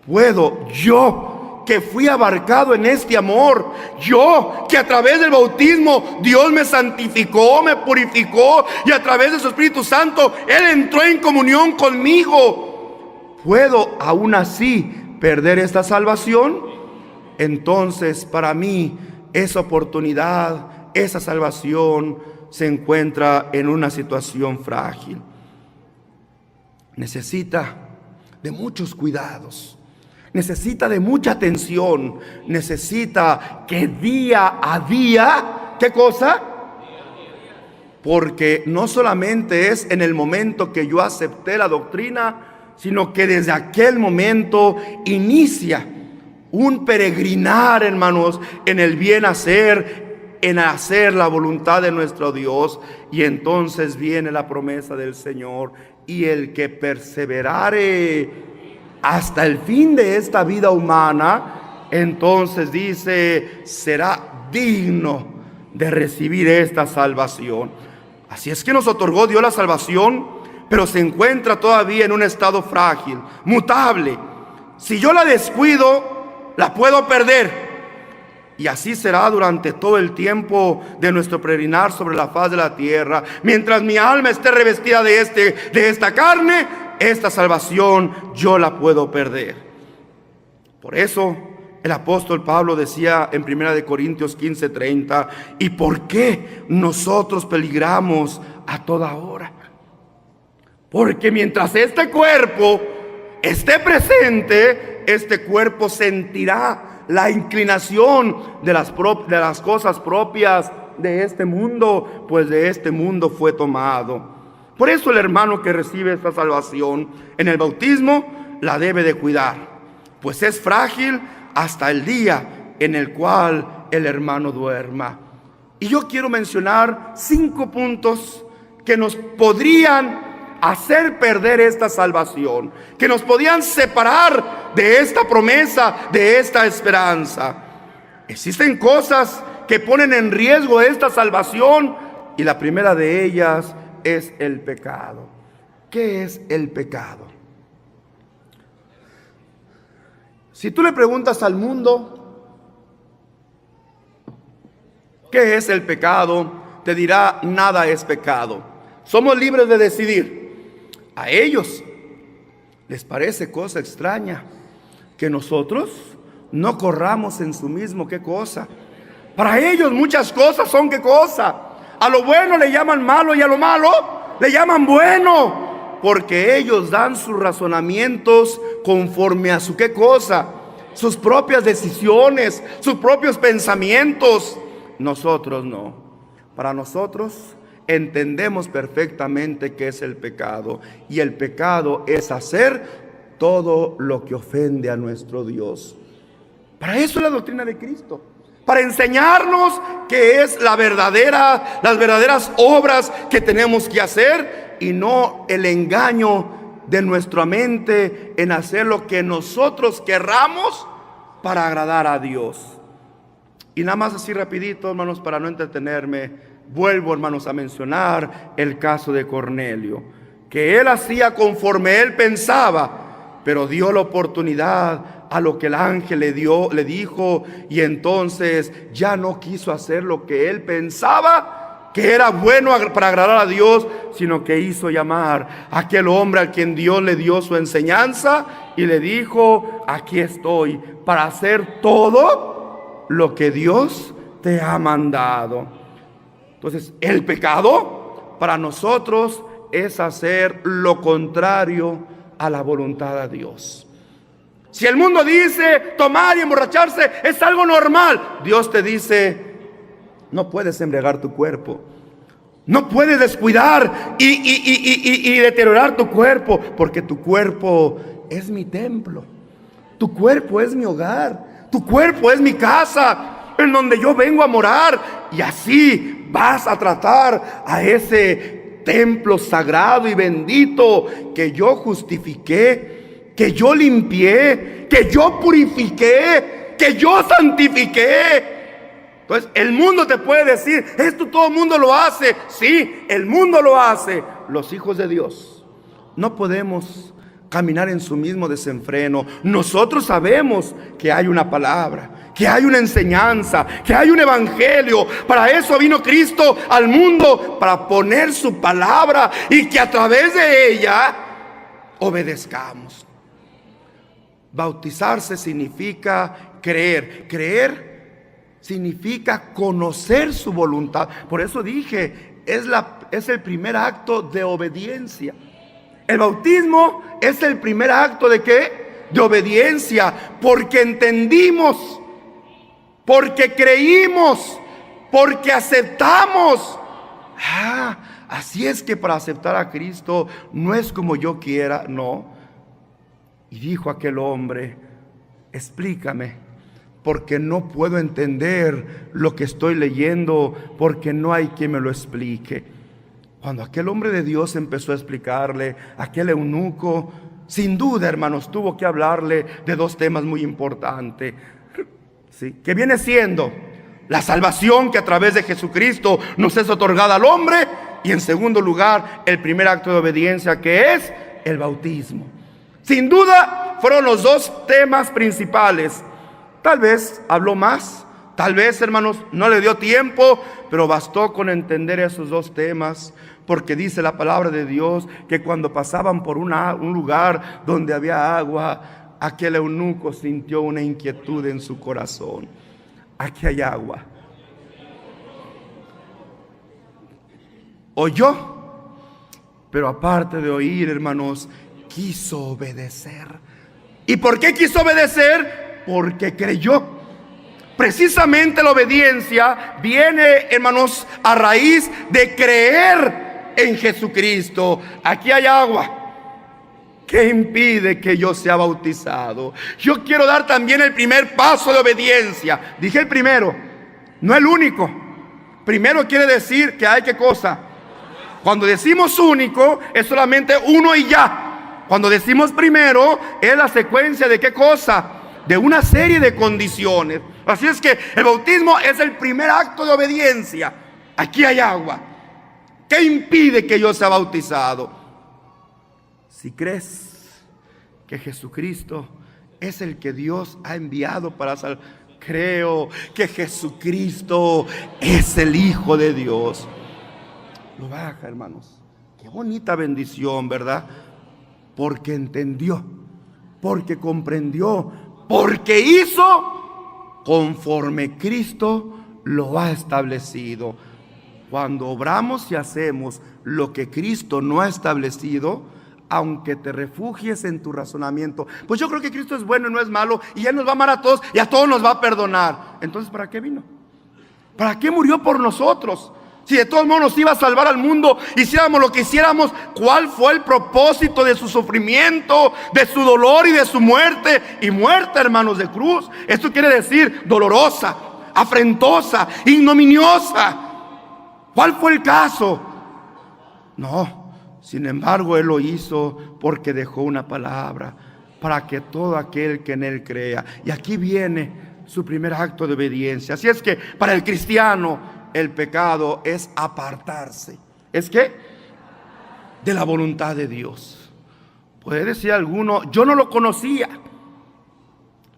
puedo yo, que fui abarcado en este amor, yo que a través del bautismo Dios me santificó, me purificó, y a través de su Espíritu Santo Él entró en comunión conmigo, ¿puedo aún así perder esta salvación? Entonces para mí esa oportunidad, esa salvación se encuentra en una situación frágil. Necesita de muchos cuidados, necesita de mucha atención, necesita que día a día, ¿qué cosa? Porque no solamente es en el momento que yo acepté la doctrina, sino que desde aquel momento inicia un peregrinar, hermanos, en el bien hacer, en hacer la voluntad de nuestro Dios. Y entonces viene la promesa del Señor: y el que perseverare hasta el fin de esta vida humana, entonces dice, será digno de recibir esta salvación. Así es que nos otorgó Dios la salvación, pero se encuentra todavía en un estado frágil, mutable. Si yo la descuido, la puedo perder. Y así será durante todo el tiempo de nuestro peregrinar sobre la faz de la tierra. Mientras mi alma esté revestida de esta carne, esta salvación yo la puedo perder. Por eso el apóstol Pablo decía en 1 Corintios 15:30, ¿y por qué nosotros peligramos a toda hora? Porque mientras este cuerpo esté presente, este cuerpo sentirá la inclinación de las cosas propias de este mundo, pues de este mundo fue tomado. Por eso el hermano que recibe esta salvación en el bautismo la debe de cuidar, pues es frágil hasta el día en el cual el hermano duerma. Y yo quiero mencionar 5 puntos que nos podrían hacer perder esta salvación, que nos podían separar de esta promesa, de esta esperanza. Existen cosas que ponen en riesgo esta salvación, y la primera de ellas es el pecado. ¿Qué es el pecado? Si tú le preguntas al mundo ¿qué es el pecado?, te dirá: nada es pecado. Somos libres de decidir. A ellos les parece cosa extraña que nosotros no corramos en su mismo qué cosa. Para ellos muchas cosas son qué cosa. A lo bueno le llaman malo y a lo malo le llaman bueno, porque ellos dan sus razonamientos conforme a su qué cosa, sus propias decisiones, sus propios pensamientos. Nosotros no. Para nosotros entendemos perfectamente qué es el pecado, y el pecado es hacer todo lo que ofende a nuestro Dios. Para eso es la doctrina de Cristo, para enseñarnos qué es las verdaderas obras que tenemos que hacer, y no el engaño de nuestra mente en hacer lo que nosotros querramos para agradar a Dios. Y nada más así rapidito, hermanos, para no entretenerme, vuelvo, hermanos, a mencionar el caso de Cornelio, que él hacía conforme él pensaba, pero dio la oportunidad a lo que el ángel le dijo, y entonces ya no quiso hacer lo que él pensaba que era bueno para agradar a Dios, sino que hizo llamar a aquel hombre al quien Dios le dio su enseñanza y le dijo: aquí estoy para hacer todo lo que Dios te ha mandado. Entonces, el pecado para nosotros es hacer lo contrario a la voluntad de Dios. Si el mundo dice tomar y emborracharse es algo normal, Dios te dice: no puedes embriagar tu cuerpo, no puedes descuidar y deteriorar tu cuerpo, porque tu cuerpo es mi templo, tu cuerpo es mi hogar, tu cuerpo es mi casa, en donde yo vengo a morar. Y así vas a tratar a ese templo sagrado y bendito que yo justifiqué, que yo limpié, que yo purifiqué, que yo santifiqué. Entonces el mundo te puede decir: esto todo el mundo lo hace. Sí, el mundo lo hace. Los hijos de Dios no podemos caminar en su mismo desenfreno. Nosotros sabemos que hay una palabra, que hay una enseñanza, que hay un evangelio. Para eso vino Cristo al mundo, para poner su palabra y que a través de ella obedezcamos. Bautizarse significa creer. Creer significa conocer su voluntad. Por eso dije, es el primer acto de obediencia. El bautismo es el primer acto ¿de qué? De obediencia, porque entendimos, porque creímos, porque aceptamos. Así es que para aceptar a Cristo no es como yo quiera, no. Y dijo aquel hombre: explícame, porque no puedo entender lo que estoy leyendo, porque no hay quien me lo explique. Cuando aquel hombre de Dios empezó a explicarle, aquel eunuco, sin duda, hermanos, tuvo que hablarle de dos temas muy importantes, ¿sí? Que viene siendo la salvación que a través de Jesucristo nos es otorgada al hombre, y en segundo lugar, el primer acto de obediencia, que es el bautismo. Sin duda, fueron los dos temas principales. Tal vez habló más, tal vez, hermanos, no le dio tiempo, pero bastó con entender esos dos temas, porque dice la palabra de Dios que cuando pasaban por un lugar donde había agua, aquel eunuco sintió una inquietud en su corazón. Aquí hay agua. Oyó, pero aparte de oír, hermanos, quiso obedecer. ¿Y por qué quiso obedecer? Porque creyó. Precisamente la obediencia viene, hermanos, a raíz de creer en Jesucristo. Aquí hay agua. ¿Qué impide que yo sea bautizado? Yo quiero dar también el primer paso de obediencia. Dije el primero, no el único. Primero quiere decir que hay ¿qué cosa? Cuando decimos único, es solamente uno y ya. Cuando decimos primero, es la secuencia de ¿qué cosa? De una serie de condiciones. Así es que el bautismo es el primer acto de obediencia. Aquí hay agua. ¿Qué impide que yo sea bautizado? Si crees que Jesucristo es el que Dios ha enviado para salvar, creo que Jesucristo es el Hijo de Dios. Lo baja, hermanos. Qué bonita bendición, ¿verdad? Porque entendió, porque comprendió, porque hizo conforme Cristo lo ha establecido. Cuando obramos y hacemos lo que Cristo no ha establecido, aunque te refugies en tu razonamiento, pues yo creo que Cristo es bueno y no es malo, y Él nos va a amar a todos y a todos nos va a perdonar. Entonces, ¿para qué vino? ¿Para qué murió por nosotros? Si de todos modos nos iba a salvar al mundo, hiciéramos lo que hiciéramos, ¿cuál fue el propósito de su sufrimiento, de su dolor y de su muerte? Y muerte, hermanos, de cruz. Esto quiere decir dolorosa, afrentosa, ignominiosa. ¿Cuál fue el caso? No, sin embargo, Él lo hizo porque dejó una palabra para que todo aquel que en Él crea. Y aquí viene su primer acto de obediencia. Así es que para el cristiano, el pecado es apartarse. ¿Es qué? De la voluntad de Dios. Puede decir alguno, yo no lo conocía,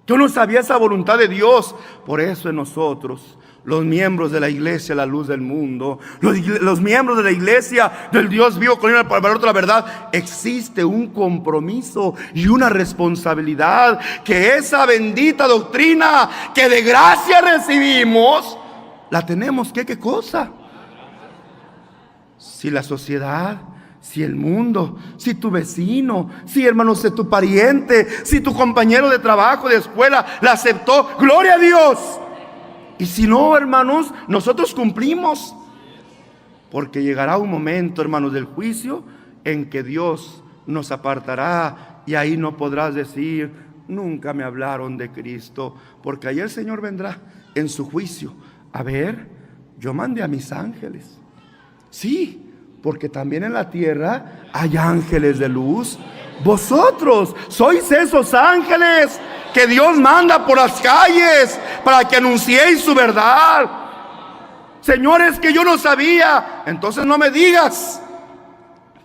yo no sabía esa voluntad de Dios. Por eso en nosotros, los miembros de la iglesia, la luz del mundo, los miembros de la iglesia del Dios vivo con el valor de la verdad, existe un compromiso y una responsabilidad, que esa bendita doctrina que de gracia recibimos, la tenemos que, ¿qué cosa? Si la sociedad, si el mundo, si tu vecino, si hermanos, si tu pariente, si tu compañero de trabajo, de escuela, la aceptó, gloria a Dios. Y si no, hermanos, nosotros cumplimos. Porque llegará un momento, hermanos, del juicio en que Dios nos apartará, y ahí no podrás decir, nunca me hablaron de Cristo, porque ahí el Señor vendrá en su juicio. A ver, yo mandé a mis ángeles. Sí, porque también en la tierra hay ángeles de luz. Vosotros sois esos ángeles que Dios manda por las calles para que anunciéis su verdad. Señores, que yo no sabía. Entonces no me digas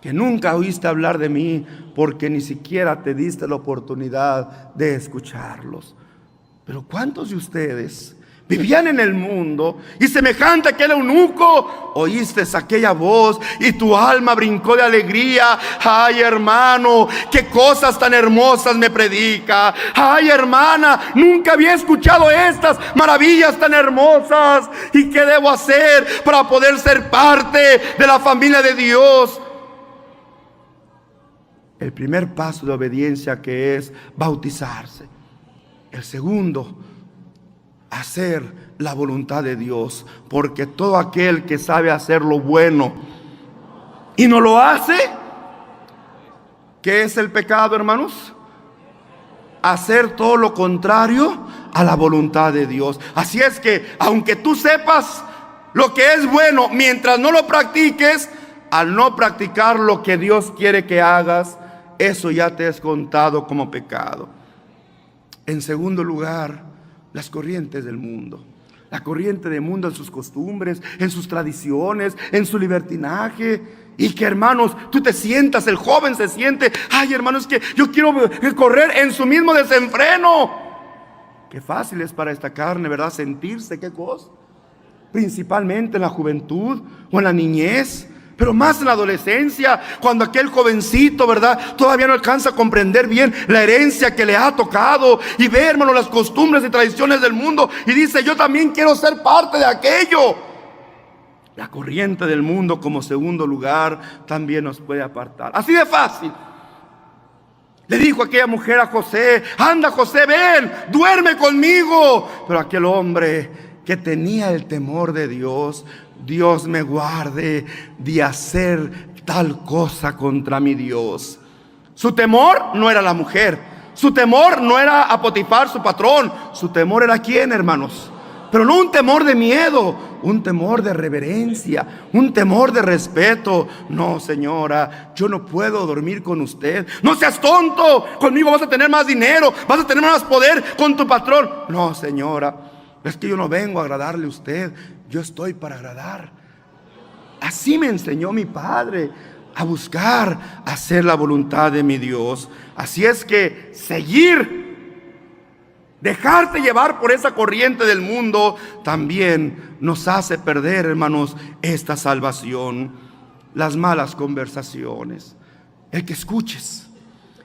que nunca oíste hablar de mí, porque ni siquiera te diste la oportunidad de escucharlos. Pero ¿cuántos de ustedes vivían en el mundo y semejante a aquel eunuco oíste aquella voz y tu alma brincó de alegría? Ay, hermano, qué cosas tan hermosas me predica. Ay, hermana, nunca había escuchado estas maravillas tan hermosas. ¿Y qué debo hacer para poder ser parte de la familia de Dios? El primer paso de obediencia, que es bautizarse. El segundo, hacer la voluntad de Dios, porque todo aquel que sabe hacer lo bueno y no lo hace, ¿qué es el pecado, hermanos? hacer todo lo contrario a la voluntad de Dios. Así es que, aunque tú sepas lo que es bueno, mientras no lo practiques, al no practicar lo que Dios quiere que hagas, eso ya te es contado como pecado. En segundo lugar, las corrientes del mundo. La corriente del mundo en sus costumbres, en sus tradiciones, en su libertinaje. Y que, hermanos, tú te sientas, el joven se siente, ay, hermanos, es que yo quiero correr en su mismo desenfreno. Qué fácil es para esta carne, ¿verdad? Sentirse, ¿qué cosa? Principalmente en la juventud o en la niñez, pero más en la adolescencia, cuando aquel jovencito, ¿verdad?, todavía no alcanza a comprender bien la herencia que le ha tocado y ve, hermano, las costumbres y tradiciones del mundo y dice, yo también quiero ser parte de aquello. La corriente del mundo como segundo lugar también nos puede apartar. Así de fácil. Le dijo aquella mujer a José, anda José, ven, duerme conmigo. Pero aquel hombre que tenía el temor de Dios, Dios me guarde de hacer tal cosa contra mi Dios. Su temor no era la mujer, su temor no era a Potifar, su patrón, su temor era ¿quién, hermanos? Pero no un temor de miedo, un temor de reverencia, un temor de respeto. No, señora, yo no puedo dormir con usted. No seas tonto, conmigo vas a tener más dinero, vas a tener más poder con tu patrón. No, señora, es que yo no vengo a agradarle a usted, yo estoy para agradar. Así me enseñó mi padre, a buscar hacer la voluntad de mi Dios. Así es que dejarte llevar por esa corriente del mundo también nos hace perder, hermanos, esta salvación. Las malas conversaciones, el que escuches,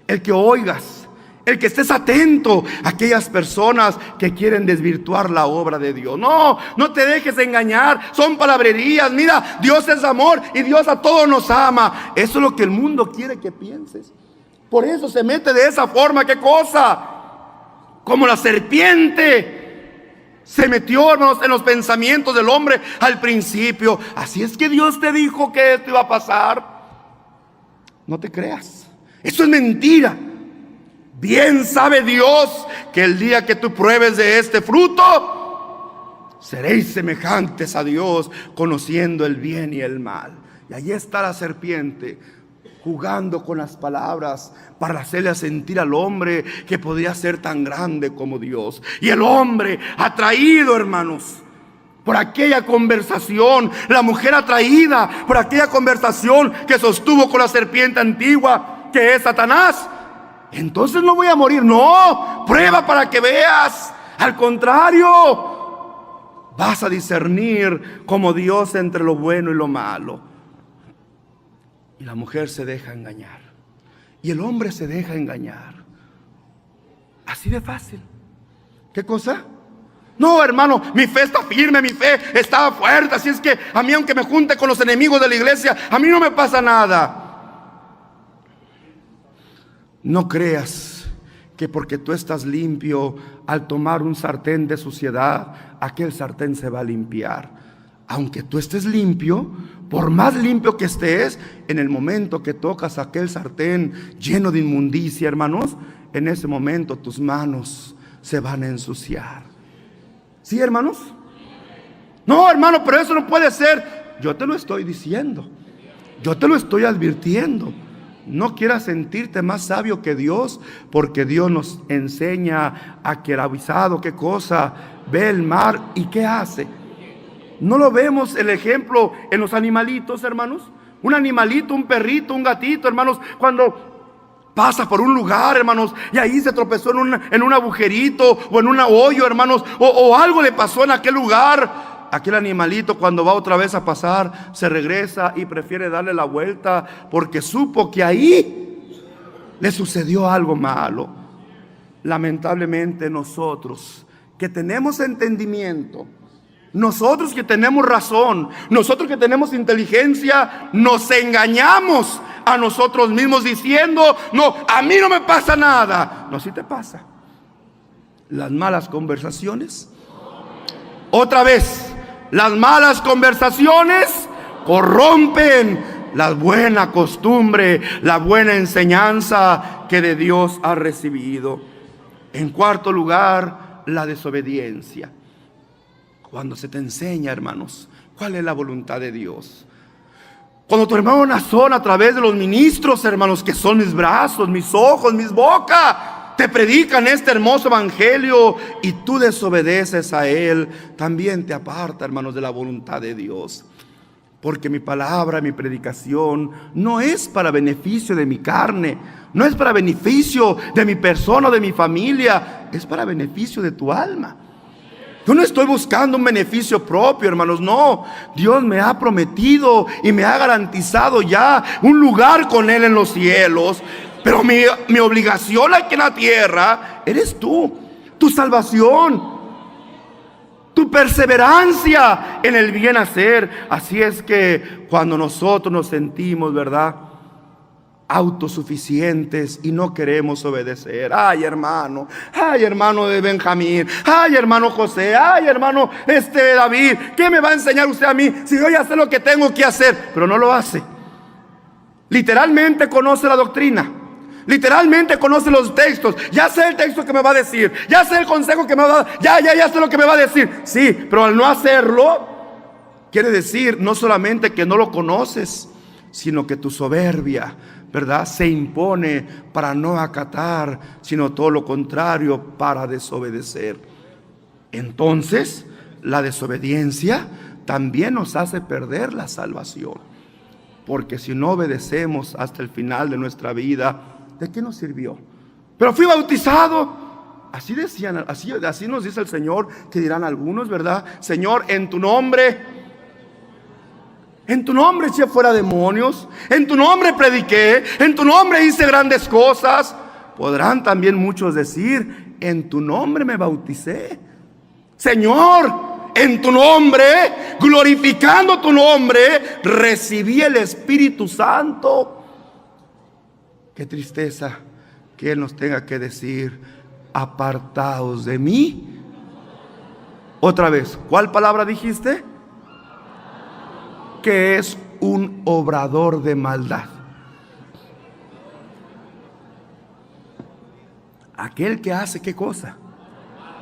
el que oigas, el que estés atento a aquellas personas que quieren desvirtuar la obra de Dios. No te dejes engañar, son palabrerías. Mira, Dios es amor y Dios a todos nos ama. Eso es lo que el mundo quiere que pienses. Por eso se mete de esa forma. ¿Qué cosa? Como la serpiente se metió, hermanos, en los pensamientos del hombre al principio. Así es que Dios te dijo que esto iba a pasar. No te creas, eso es mentira. Bien sabe Dios que el día que tú pruebes de este fruto, seréis semejantes a Dios, conociendo el bien y el mal. Y allí está la serpiente, jugando con las palabras para hacerle sentir al hombre que podía ser tan grande como Dios. Y el hombre atraído, hermanos, por aquella conversación, la mujer atraída por aquella conversación que sostuvo con la serpiente antigua, que es Satanás. Entonces no voy a morir. No, prueba para que veas. Al contrario, vas a discernir como Dios entre lo bueno y lo malo. Y la mujer se deja engañar. Y el hombre se deja engañar. Así de fácil. ¿Qué cosa? No, hermano, mi fe está firme, mi fe está fuerte. Así es que a mí, aunque me junte con los enemigos de la iglesia, a mí no me pasa nada. No creas que porque tú estás limpio, al tomar un sartén de suciedad, aquel sartén se va a limpiar. Aunque tú estés limpio, por más limpio que estés, en el momento que tocas aquel sartén lleno de inmundicia, hermanos, en ese momento tus manos se van a ensuciar. ¿Sí, hermanos? No, hermano, pero eso no puede ser. Yo te lo estoy diciendo, yo te lo estoy advirtiendo. No quieras sentirte más sabio que Dios, porque Dios nos enseña a que el avisado, ¿qué cosa? Ve el mar y ¿qué hace? ¿No lo vemos el ejemplo en los animalitos, hermanos? Un animalito, un perrito, un gatito, hermanos, cuando pasa por un lugar, hermanos, y ahí se tropezó en un agujerito o en un hoyo, hermanos, o algo le pasó en aquel lugar. Aquel animalito, cuando va otra vez a pasar, se regresa y prefiere darle la vuelta porque supo que ahí le sucedió algo malo. Lamentablemente nosotros que tenemos entendimiento, nosotros que tenemos razón, nosotros que tenemos inteligencia, nos engañamos a nosotros mismos diciendo, no, a mí no me pasa nada. No, sí te pasa. Las malas conversaciones, otra vez, las malas conversaciones corrompen la buena costumbre, la buena enseñanza que de Dios ha recibido. En cuarto lugar, la desobediencia. Cuando se te enseña, hermanos, cuál es la voluntad de Dios. Cuando tu hermano Nazón, a través de los ministros, hermanos, que son mis brazos, mis ojos, mis bocas, te predican este hermoso evangelio y tú desobedeces a él, también te aparta, hermanos, de la voluntad de Dios. Porque mi palabra, mi predicación no es para beneficio de mi carne, no es para beneficio de mi persona o de mi familia, es para beneficio de tu alma. Yo no estoy buscando un beneficio propio, hermanos, no. Dios me ha prometido y me ha garantizado ya un lugar con Él en los cielos. Pero mi obligación aquí en la tierra eres tú, tu salvación, tu perseverancia en el bien hacer. Así es que cuando nosotros nos sentimos, ¿verdad?, autosuficientes y no queremos obedecer. Ay, hermano de Benjamín, ay, hermano José, ay, hermano David, ¿qué me va a enseñar usted a mí si yo ya sé lo que tengo que hacer? Pero no lo hace. Literalmente conoce la doctrina, literalmente conoce los textos. Ya sé el texto que me va a decir, ya sé el consejo que me va a dar, ya sé lo que me va a decir. Sí, pero al no hacerlo, quiere decir no solamente que no lo conoces, sino que tu soberbia, ¿verdad?, se impone para no acatar, sino todo lo contrario, para desobedecer. Entonces, la desobediencia también nos hace perder la salvación. Porque si no obedecemos hasta el final de nuestra vida, ¿de qué nos sirvió? Pero fui bautizado. Así decían, así nos dice el Señor, que dirán algunos, ¿verdad? Señor, en tu nombre eché fuera demonios, en tu nombre prediqué, en tu nombre hice grandes cosas. Podrán también muchos decir, en tu nombre me bauticé. Señor, en tu nombre, glorificando tu nombre, recibí el Espíritu Santo. Qué tristeza que Él nos tenga que decir, apartaos de mí. Otra vez, ¿cuál palabra dijiste? Que es un obrador de maldad. Aquel que hace ¿qué cosa?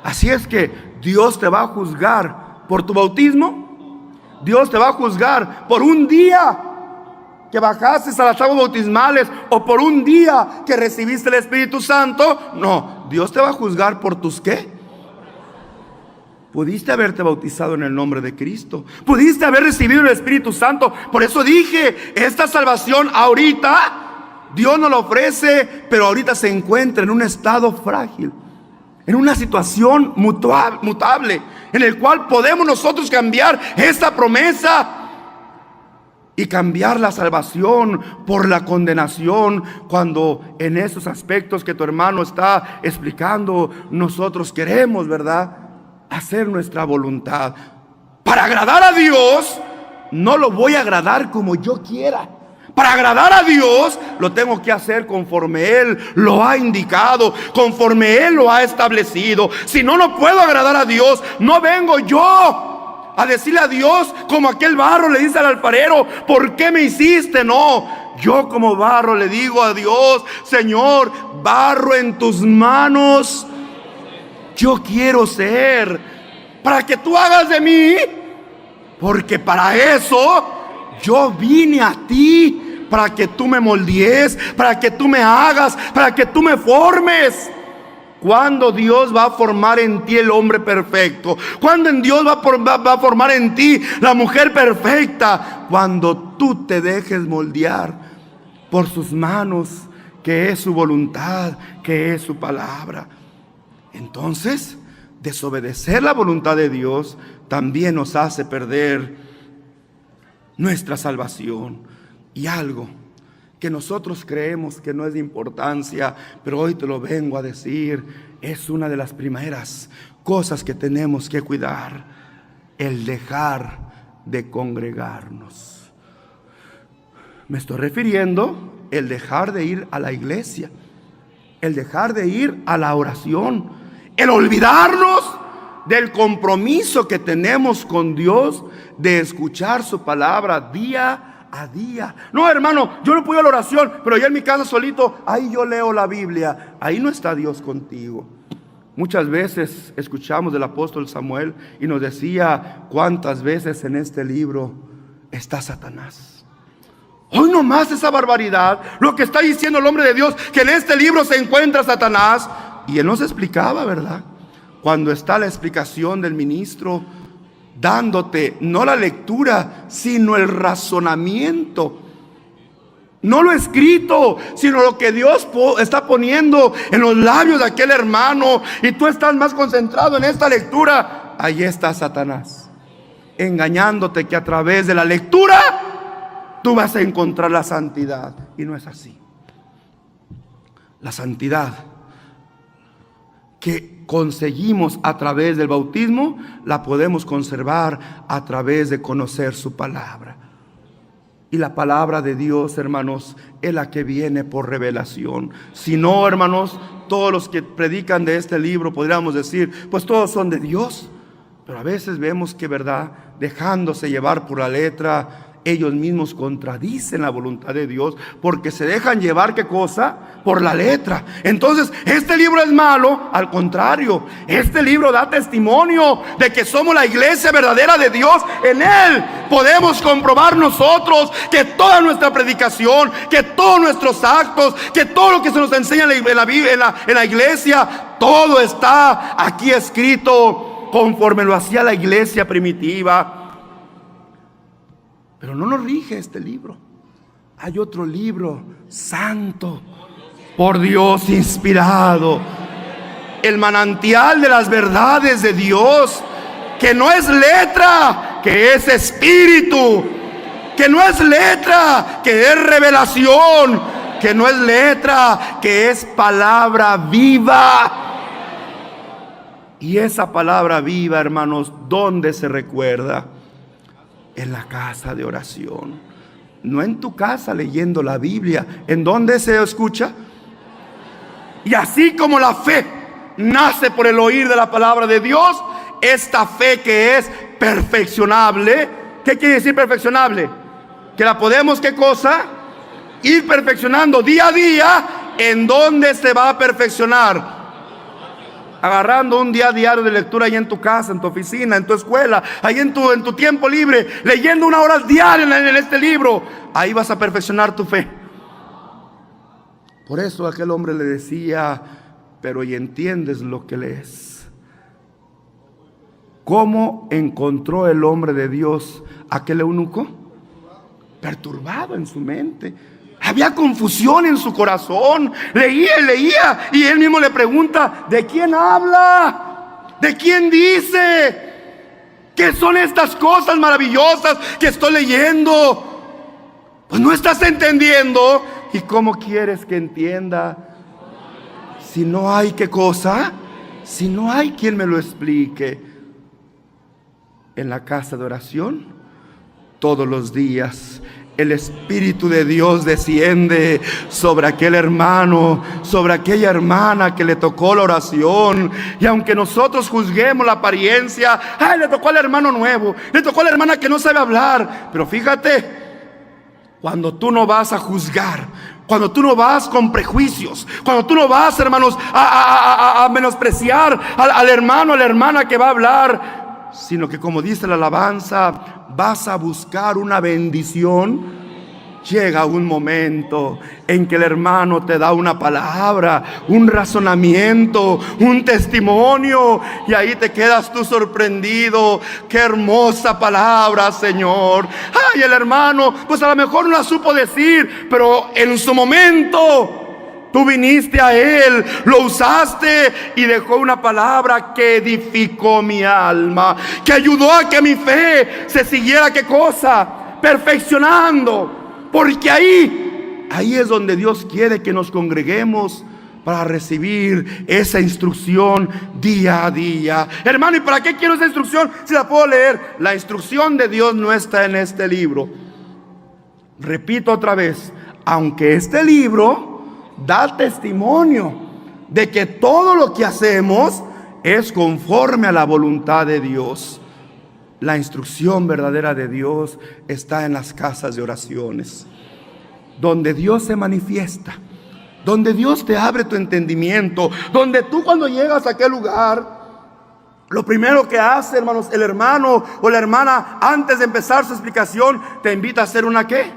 Así es que Dios te va a juzgar por tu bautismo. Dios te va a juzgar por un día que bajaste a las aguas bautismales, o por un día que recibiste el Espíritu Santo. No, Dios te va a juzgar por tus ¿qué? Pudiste haberte bautizado en el nombre de Cristo, pudiste haber recibido el Espíritu Santo. Por eso dije, esta salvación ahorita Dios nos la ofrece, pero ahorita se encuentra en un estado frágil, en una situación mutable, en el cual podemos nosotros cambiar esta promesa y cambiar la salvación por la condenación, cuando en esos aspectos que tu hermano está explicando, nosotros queremos, ¿verdad?, hacer nuestra voluntad. Para agradar a Dios, no lo voy a agradar como yo quiera. Para agradar a Dios, lo tengo que hacer conforme Él lo ha indicado, conforme Él lo ha establecido. Si no, no puedo agradar a Dios. No vengo yo a decirle a Dios como aquel barro le dice al alfarero, ¿por qué me hiciste? No, yo como barro le digo a Dios, Señor, barro en tus manos yo quiero ser, para que tú hagas de mí, porque para eso yo vine a ti, para que tú me moldees, para que tú me hagas, para que tú me formes. ¿Cuándo Dios va a formar en ti el hombre perfecto? ¿Cuándo Dios va a formar en ti la mujer perfecta? Cuando tú te dejes moldear por sus manos, que es su voluntad, que es su palabra. Entonces, desobedecer la voluntad de Dios también nos hace perder nuestra salvación. Y algo que nosotros creemos que no es de importancia, pero hoy te lo vengo a decir, es una de las primeras cosas que tenemos que cuidar: el dejar de congregarnos. Me estoy refiriendo el dejar de ir a la iglesia, el dejar de ir a la oración, el olvidarnos del compromiso que tenemos con Dios de escuchar su palabra día a día. No, hermano, yo no puedo ir a la oración, pero yo en mi casa solito, ahí yo leo la Biblia. Ahí no está Dios contigo. Muchas veces escuchamos del apóstol Samuel y nos decía cuántas veces en este libro está Satanás. Hoy nomás esa barbaridad, lo que está diciendo el hombre de Dios, que en este libro se encuentra Satanás. Y él nos explicaba, ¿verdad? Cuando está la explicación del ministro, dándote no la lectura, sino el razonamiento. No lo escrito, sino lo que Dios está poniendo en los labios de aquel hermano. Y tú estás más concentrado en esta lectura. Ahí está Satanás, engañándote que a través de la lectura tú vas a encontrar la santidad. Y no es así. La santidad que conseguimos a través del bautismo, la podemos conservar a través de conocer su palabra. Y la palabra de Dios, hermanos, es la que viene por revelación. Si no, hermanos, todos los que predican de este libro, podríamos decir, pues todos son de Dios. Pero a veces vemos que, verdad, dejándose llevar por la letra, ellos mismos contradicen la voluntad de Dios, porque se dejan llevar, ¿qué cosa? Por la letra. Entonces, este libro es malo. Al contrario, este libro da testimonio de que somos la iglesia verdadera de Dios. En él podemos comprobar nosotros que toda nuestra predicación, que todos nuestros actos, que todo lo que se nos enseña en la iglesia, todo está aquí escrito conforme lo hacía la iglesia primitiva. Pero no nos rige este libro. Hay otro libro santo, por Dios inspirado, el manantial de las verdades de Dios, que no es letra, que es espíritu, que no es letra, que es revelación, que no es letra, que es palabra viva. Y esa palabra viva, hermanos, ¿dónde se recuerda? En la casa de oración. No en tu casa leyendo la Biblia. ¿En dónde se escucha? Y así como la fe nace por el oír de la palabra de Dios, esta fe que es perfeccionable. ¿Qué quiere decir perfeccionable? Que la podemos, ¿qué cosa? Ir perfeccionando día a día. ¿En dónde se va a perfeccionar? Agarrando un día diario de lectura ahí en tu casa, en tu oficina, en tu escuela, ahí en tu tiempo libre, leyendo 1 hora diaria en este libro. Ahí vas a perfeccionar tu fe. Por eso aquel hombre le decía, pero ¿y entiendes lo que lees? ¿Cómo encontró el hombre de Dios aquel eunuco? Perturbado en su mente. Había confusión en su corazón. Leía y leía, y él mismo le pregunta, ¿de quién habla? ¿De quién dice? ¿Qué son estas cosas maravillosas que estoy leyendo? Pues no estás entendiendo. ¿Y cómo quieres que entienda? Si no hay, ¿qué cosa? Si no hay quien me lo explique. En la casa de oración, todos los días, el Espíritu de Dios desciende sobre aquel hermano, sobre aquella hermana que le tocó la oración. Y aunque nosotros juzguemos la apariencia, ay, le tocó al hermano nuevo, le tocó a la hermana que no sabe hablar. Pero fíjate, cuando tú no vas a juzgar, cuando tú no vas con prejuicios, cuando tú no vas, hermanos, a menospreciar al hermano, a la hermana que va a hablar, sino que, como dice la alabanza, vas a buscar una bendición. Llega un momento en que el hermano te da una palabra, un razonamiento, un testimonio, y ahí te quedas tú sorprendido. Qué hermosa palabra, Señor. Ay, el hermano, pues a lo mejor no la supo decir, pero en su momento tú viniste a él, lo usaste y dejó una palabra que edificó mi alma, que ayudó a que mi fe se siguiera, ¿qué cosa? Perfeccionando. Porque ahí es donde Dios quiere que nos congreguemos para recibir esa instrucción día a día. Hermano, ¿y para qué quiero esa instrucción si la puedo leer? La instrucción de Dios no está en este libro. Repito otra vez, aunque este libro da testimonio de que todo lo que hacemos es conforme a la voluntad de Dios, la instrucción verdadera de Dios está en las casas de oraciones, donde Dios se manifiesta, donde Dios te abre tu entendimiento, donde tú cuando llegas a aquel lugar, lo primero que hace, hermanos, el hermano o la hermana, antes de empezar su explicación, te invita a hacer una ¿qué?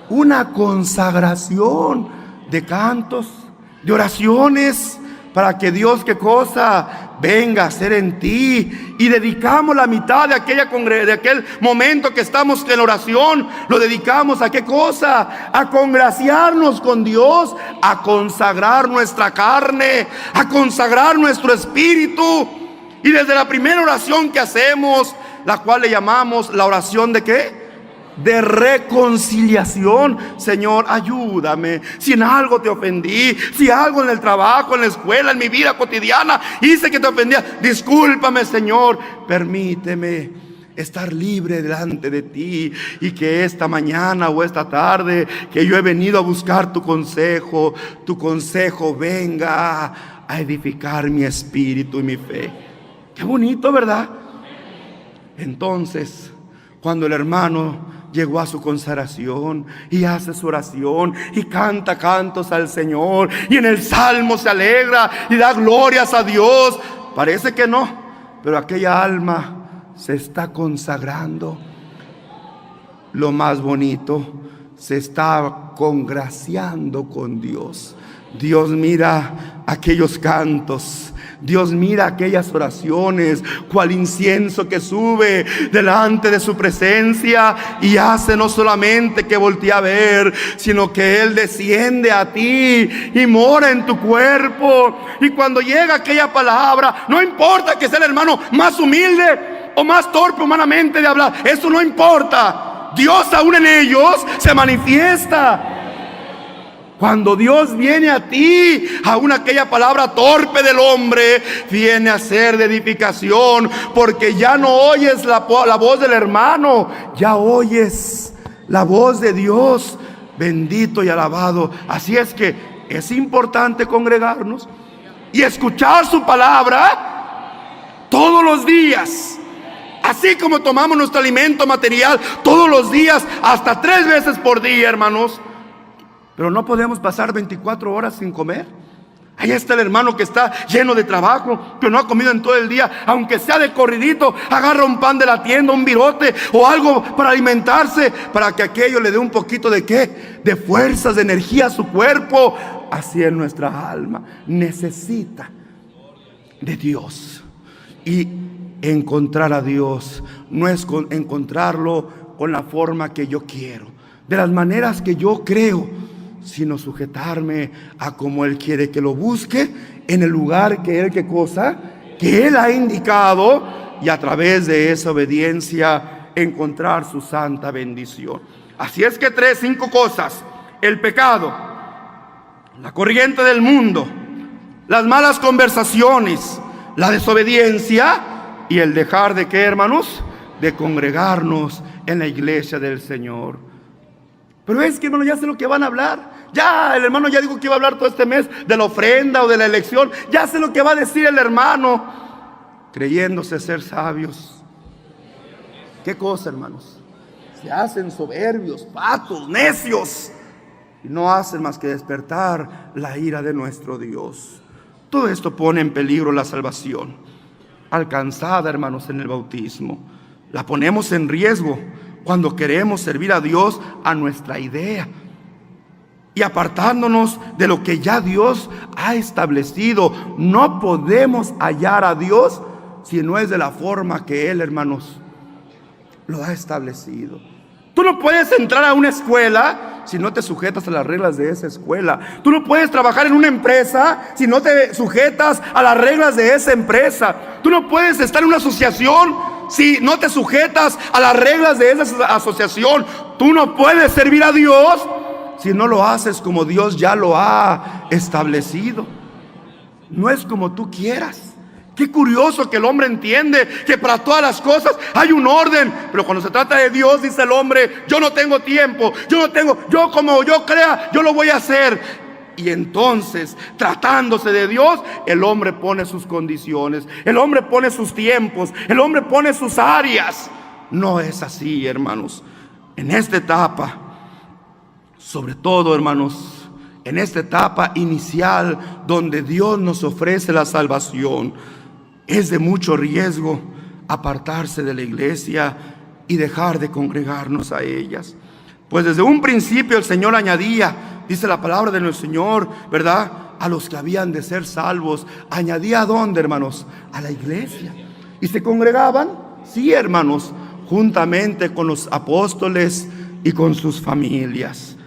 Una consagración de cantos, de oraciones, para que Dios, ¿qué cosa? Venga a hacer en ti. Y dedicamos la mitad de aquel momento que estamos en oración, lo dedicamos a ¿qué cosa? A congraciarnos con Dios, a consagrar nuestra carne, a consagrar nuestro espíritu. Y desde la primera oración que hacemos, la cual le llamamos la oración ¿de qué? De reconciliación. Señor, ayúdame. Si en algo te ofendí, si algo en el trabajo, en la escuela, en mi vida cotidiana hice que te ofendía, discúlpame, Señor. Permíteme estar libre delante de ti, y que esta mañana o esta tarde que yo he venido a buscar tu consejo venga a edificar mi espíritu y mi fe. Qué bonito, ¿verdad? Entonces, cuando el hermano llegó a su consagración y hace su oración y canta cantos al Señor, y en el salmo se alegra y da glorias a Dios, parece que no, pero aquella alma se está consagrando. Lo más bonito, se está congraciando con Dios. Dios mira aquellos cantos, Dios mira aquellas oraciones, cual incienso que sube delante de su presencia, y hace no solamente que voltee a ver, sino que Él desciende a ti y mora en tu cuerpo. Y cuando llega aquella palabra, no importa que sea el hermano más humilde o más torpe humanamente de hablar, eso no importa. Dios aún en ellos se manifiesta. Cuando Dios viene a ti, aún aquella palabra torpe del hombre viene a ser de edificación, porque ya no oyes la voz del hermano, ya oyes la voz de Dios. Bendito y alabado. Así es que es importante congregarnos y escuchar su palabra todos los días. Así como tomamos nuestro alimento material todos los días, hasta 3 veces por día, hermanos. Pero no podemos pasar 24 horas sin comer. Ahí está el hermano que está lleno de trabajo, que no ha comido en todo el día, aunque sea de corridito, agarra un pan de la tienda, un virote o algo para alimentarse, para que aquello le dé un poquito de ¿qué? De fuerzas, de energía a su cuerpo. Así es nuestra alma, necesita de Dios. Y encontrar a Dios no es encontrarlo con la forma que yo quiero, de las maneras que yo creo, sino sujetarme a como Él quiere que lo busque, en el lugar que Él, ¿qué cosa? Que Él ha indicado, y a través de esa obediencia encontrar su santa bendición. Así es que 5 cosas: el pecado, la corriente del mundo, las malas conversaciones, la desobediencia y el dejar de ¿qué, hermanos? De congregarnos en la iglesia del Señor. Pero es que, hermano, ya sé lo que van a hablar. Ya el hermano ya dijo que iba a hablar todo este mes de la ofrenda o de la elección. Ya sé lo que va a decir el hermano, creyéndose ser sabios. ¿Qué cosa, hermanos? Se hacen soberbios, patos, necios, y no hacen más que despertar la ira de nuestro Dios. Todo esto pone en peligro la salvación alcanzada, hermanos, en el bautismo. La ponemos en riesgo cuando queremos servir a Dios a nuestra idea y apartándonos de lo que ya Dios ha establecido. No podemos hallar a Dios si no es de la forma que Él, hermanos, lo ha establecido. Tú no puedes entrar a una escuela si no te sujetas a las reglas de esa escuela. Tú no puedes trabajar en una empresa si no te sujetas a las reglas de esa empresa. Tú no puedes estar en una asociación si no te sujetas a las reglas de esa asociación. Tú no puedes servir a Dios si no lo haces como Dios ya lo ha establecido. No es como tú quieras. Qué curioso que el hombre entiende que para todas las cosas hay un orden, pero cuando se trata de Dios, dice el hombre: yo no tengo tiempo, yo como yo crea, yo lo voy a hacer. Y entonces, tratándose de Dios, el hombre pone sus condiciones, el hombre pone sus tiempos, el hombre pone sus áreas. No es así, hermanos. En esta etapa, sobre todo, hermanos, en esta etapa inicial donde Dios nos ofrece la salvación, es de mucho riesgo apartarse de la iglesia y dejar de congregarnos a ellas. Pues desde un principio el Señor añadía, dice la palabra de nuestro Señor, ¿verdad?, a los que habían de ser salvos. ¿Añadía a dónde, hermanos? A la iglesia. ¿Y se congregaban? Sí, hermanos, juntamente con los apóstoles y con sus familias.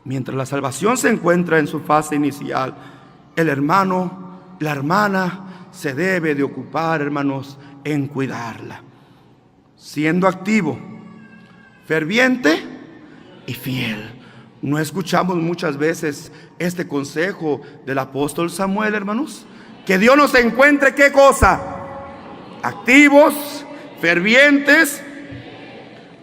Mientras la salvación se encuentra en su fase inicial, el hermano, la hermana se debe de ocupar, hermanos, en cuidarla, siendo activo, ferviente y fiel. ¿No escuchamos muchas veces este consejo del apóstol Samuel, hermanos? Que Dios nos encuentre, ¿qué cosa? Activos, fervientes,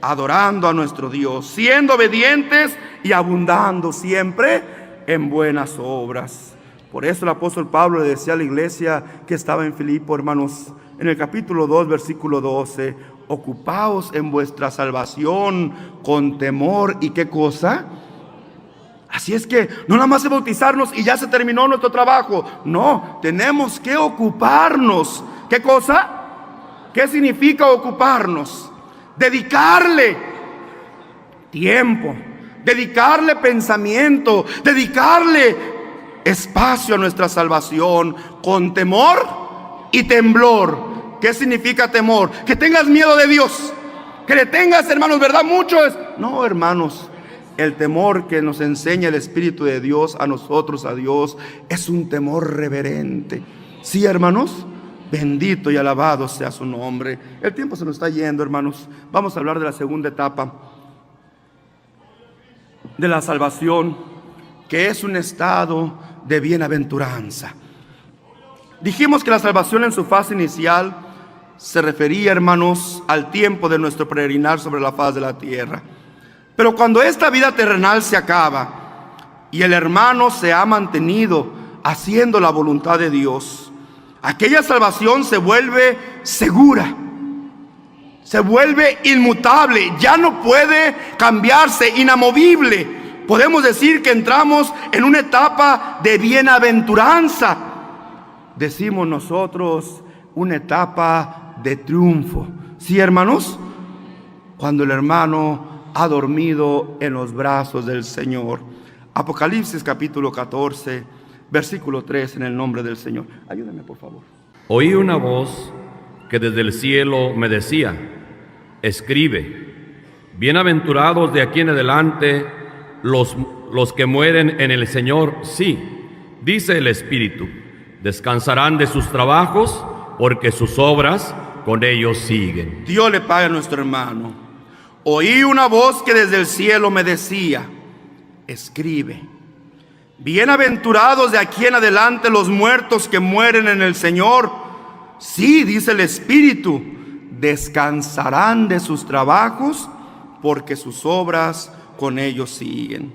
adorando a nuestro Dios, siendo obedientes y abundando siempre en buenas obras. Por eso el apóstol Pablo le decía a la iglesia que estaba en Filipo, hermanos, en el capítulo 2, versículo 12, ocupaos en vuestra salvación con temor y ¿qué cosa? Así es que no nada más es bautizarnos y ya se terminó nuestro trabajo. No, tenemos que ocuparnos. ¿Qué cosa? ¿Qué significa ocuparnos? Dedicarle tiempo, dedicarle pensamiento, dedicarle espacio a nuestra salvación con temor y temblor. ¿Qué significa temor? Que tengas miedo de Dios, que le tengas, hermanos, ¿verdad? Mucho es... No, hermanos, el temor que nos enseña el Espíritu de Dios a nosotros, a Dios, es un temor reverente. Sí, hermanos, bendito y alabado sea su nombre. El tiempo se nos está yendo, hermanos. Vamos a hablar de la segunda etapa de la salvación, que es un estado de bienaventuranza. Dijimos que la salvación en su fase inicial se refería, hermanos, al tiempo de nuestro peregrinar sobre la faz de la tierra. Pero cuando esta vida terrenal se acaba y el hermano se ha mantenido haciendo la voluntad de Dios, aquella salvación se vuelve segura, se vuelve inmutable, ya no puede cambiarse, inamovible. Podemos decir que entramos en una etapa de bienaventuranza. Decimos nosotros una etapa de triunfo. ¿Sí, hermanos? Cuando el hermano ha dormido en los brazos del Señor. Apocalipsis capítulo 14, versículo 3, en el nombre del Señor. Ayúdame, por favor. Oí una voz que desde el cielo me decía: escribe, bienaventurados de aquí en adelante los que mueren en el Señor. Sí, dice el Espíritu, descansarán de sus trabajos, porque sus obras con ellos siguen. Dios le pague a nuestro hermano. Oí una voz que desde el cielo me decía: escribe, bienaventurados de aquí en adelante los muertos que mueren en el Señor. Sí, dice el Espíritu, descansarán de sus trabajos, porque sus obras con ellos siguen.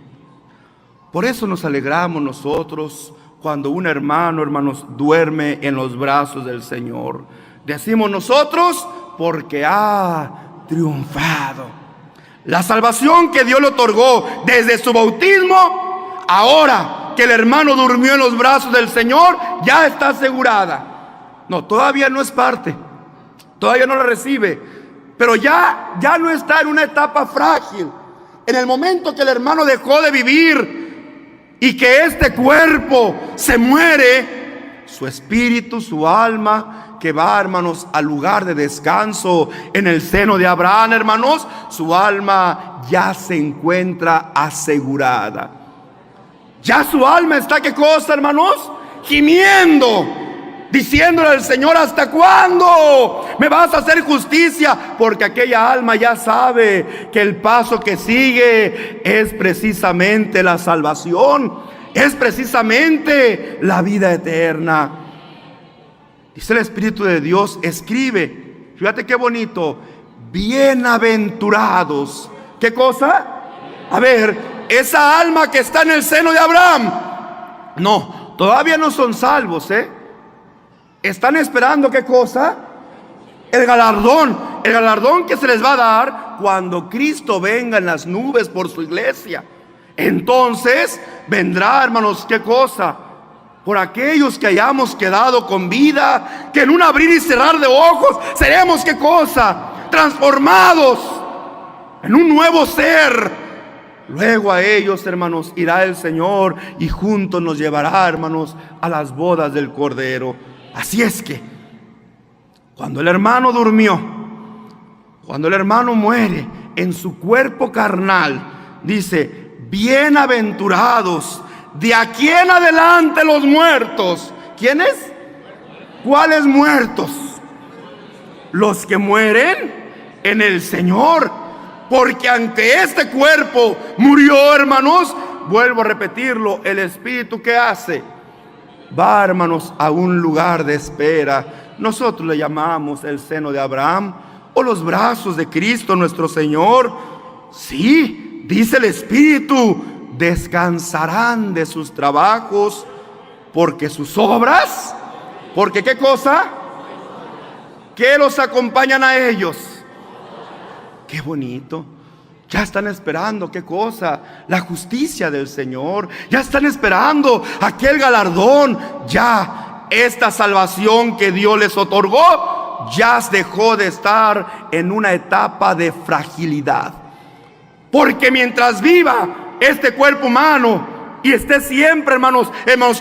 Por eso nos alegramos nosotros cuando un hermano, hermanos, duerme en los brazos del Señor. Decimos nosotros, porque ha triunfado. La salvación que Dios le otorgó desde su bautismo, ahora que el hermano durmió en los brazos del Señor, ya está asegurada. No, todavía no es parte, todavía no la recibe, pero ya no está en una etapa frágil. En el momento que el hermano dejó de vivir y que este cuerpo se muere, su espíritu, su alma, que va, hermanos, al lugar de descanso en el seno de Abraham, hermanos, su alma ya se encuentra asegurada. Ya su alma está, ¿qué cosa, hermanos? Gimiendo, diciéndole al Señor: ¿hasta cuándo me vas a hacer justicia? Porque aquella alma ya sabe que el paso que sigue es precisamente la salvación, es precisamente la vida eterna. Dice el Espíritu de Dios: escribe. Fíjate qué bonito. Bienaventurados. ¿Qué cosa? A ver, esa alma que está en el seno de Abraham. No, todavía no son salvos, Están esperando, ¿qué cosa? El galardón que se les va a dar cuando Cristo venga en las nubes por su iglesia. Entonces vendrá, hermanos, ¿qué cosa? Por aquellos que hayamos quedado con vida, que en un abrir y cerrar de ojos seremos, ¿qué cosa? Transformados en un nuevo ser. Luego a ellos, hermanos, irá el Señor y juntos nos llevará, hermanos, a las bodas del Cordero. Así es que cuando el hermano durmió, cuando el hermano muere en su cuerpo carnal, dice: bienaventurados de aquí en adelante los muertos. ¿Quiénes? ¿Cuáles muertos? Los que mueren en el Señor. Porque aunque este cuerpo murió, hermanos, vuelvo a repetirlo, el Espíritu, ¿qué hace? Va, hermanos, a un lugar de espera. Nosotros le llamamos el seno de Abraham o los brazos de Cristo nuestro Señor. Sí, dice el Espíritu: descansarán de sus trabajos, porque sus obras, porque ¿qué cosa? ¿Qué los acompañan a ellos? Qué bonito. Ya están esperando, ¿qué cosa? La justicia del Señor. Ya están esperando aquel galardón. Ya esta salvación que Dios les otorgó ya dejó de estar en una etapa de fragilidad. Porque mientras viva este cuerpo humano y esté siempre, hermanos,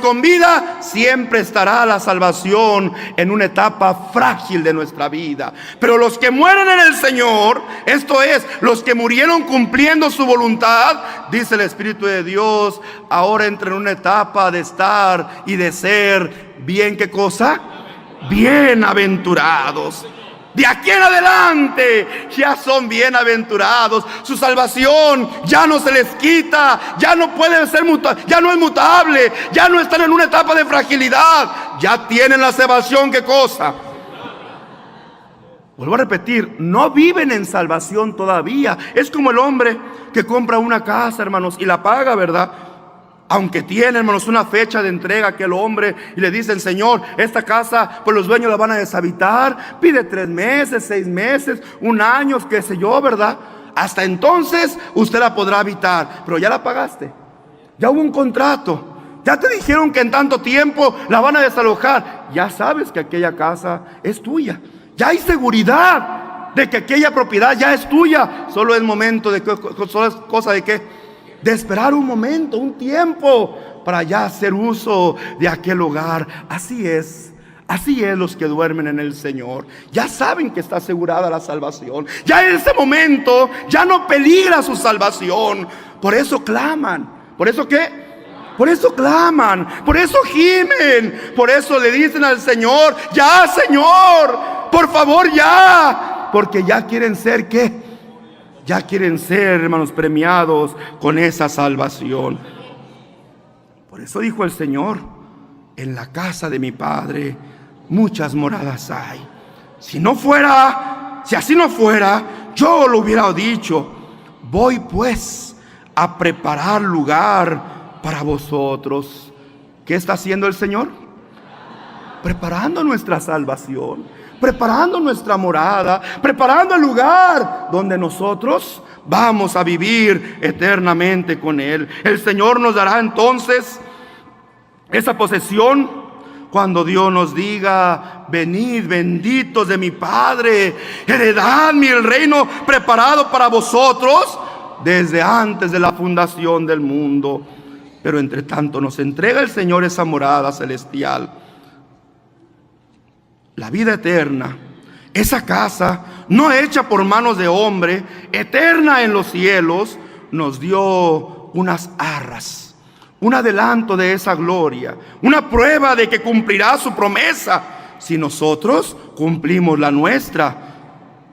con vida, siempre estará la salvación en una etapa frágil de nuestra vida. Pero los que mueren en el Señor, esto es, los que murieron cumpliendo su voluntad, dice el Espíritu de Dios, ahora entran en una etapa de estar y de ser bien, ¿qué cosa? Bienaventurados. De aquí en adelante ya son bienaventurados. Su salvación ya no se les quita, ya no puede ser ya no es mutable, ya no están en una etapa de fragilidad, ya tienen la salvación. ¿Qué cosa? Vuelvo a repetir, no viven en salvación todavía. Es como el hombre que compra una casa, hermanos, y la paga, ¿verdad? Aunque tiene, hermanos, una fecha de entrega aquel hombre, y le dicen: Señor, esta casa, pues los dueños la van a deshabitar. Pide 3 meses, 6 meses, 1 año, qué sé yo, ¿verdad? Hasta entonces usted la podrá habitar. Pero ya la pagaste, ya hubo un contrato, ya te dijeron que en tanto tiempo la van a desalojar. Ya sabes que aquella casa es tuya, ya hay seguridad de que aquella propiedad ya es tuya. Solo es momento de que, solo es cosa de que de esperar un momento, un tiempo, para ya hacer uso de aquel hogar. Así es los que duermen en el Señor. Ya saben que está asegurada la salvación. Ya en ese momento ya no peligra su salvación. Por eso claman. ¿Por eso qué? Por eso claman, por eso gimen, por eso le dicen al Señor: ya, Señor, por favor, ya. Porque ya quieren ser, ¿qué? Ya quieren ser, hermanos, premiados con esa salvación. Por eso dijo el Señor: en la casa de mi Padre muchas moradas hay. Si así no fuera, yo lo hubiera dicho. Voy pues a preparar lugar para vosotros. ¿Qué está haciendo el Señor? Preparando nuestra salvación, preparando nuestra morada, preparando el lugar donde nosotros vamos a vivir eternamente con Él. El Señor nos dará entonces esa posesión cuando Dios nos diga: venid, benditos de mi Padre, heredadme el reino preparado para vosotros desde antes de la fundación del mundo. Pero entre tanto nos entrega el Señor esa morada celestial, la vida eterna, esa casa no hecha por manos de hombre, eterna en los cielos. Nos dio unas arras, un adelanto de esa gloria, una prueba de que cumplirá su promesa si nosotros cumplimos la nuestra.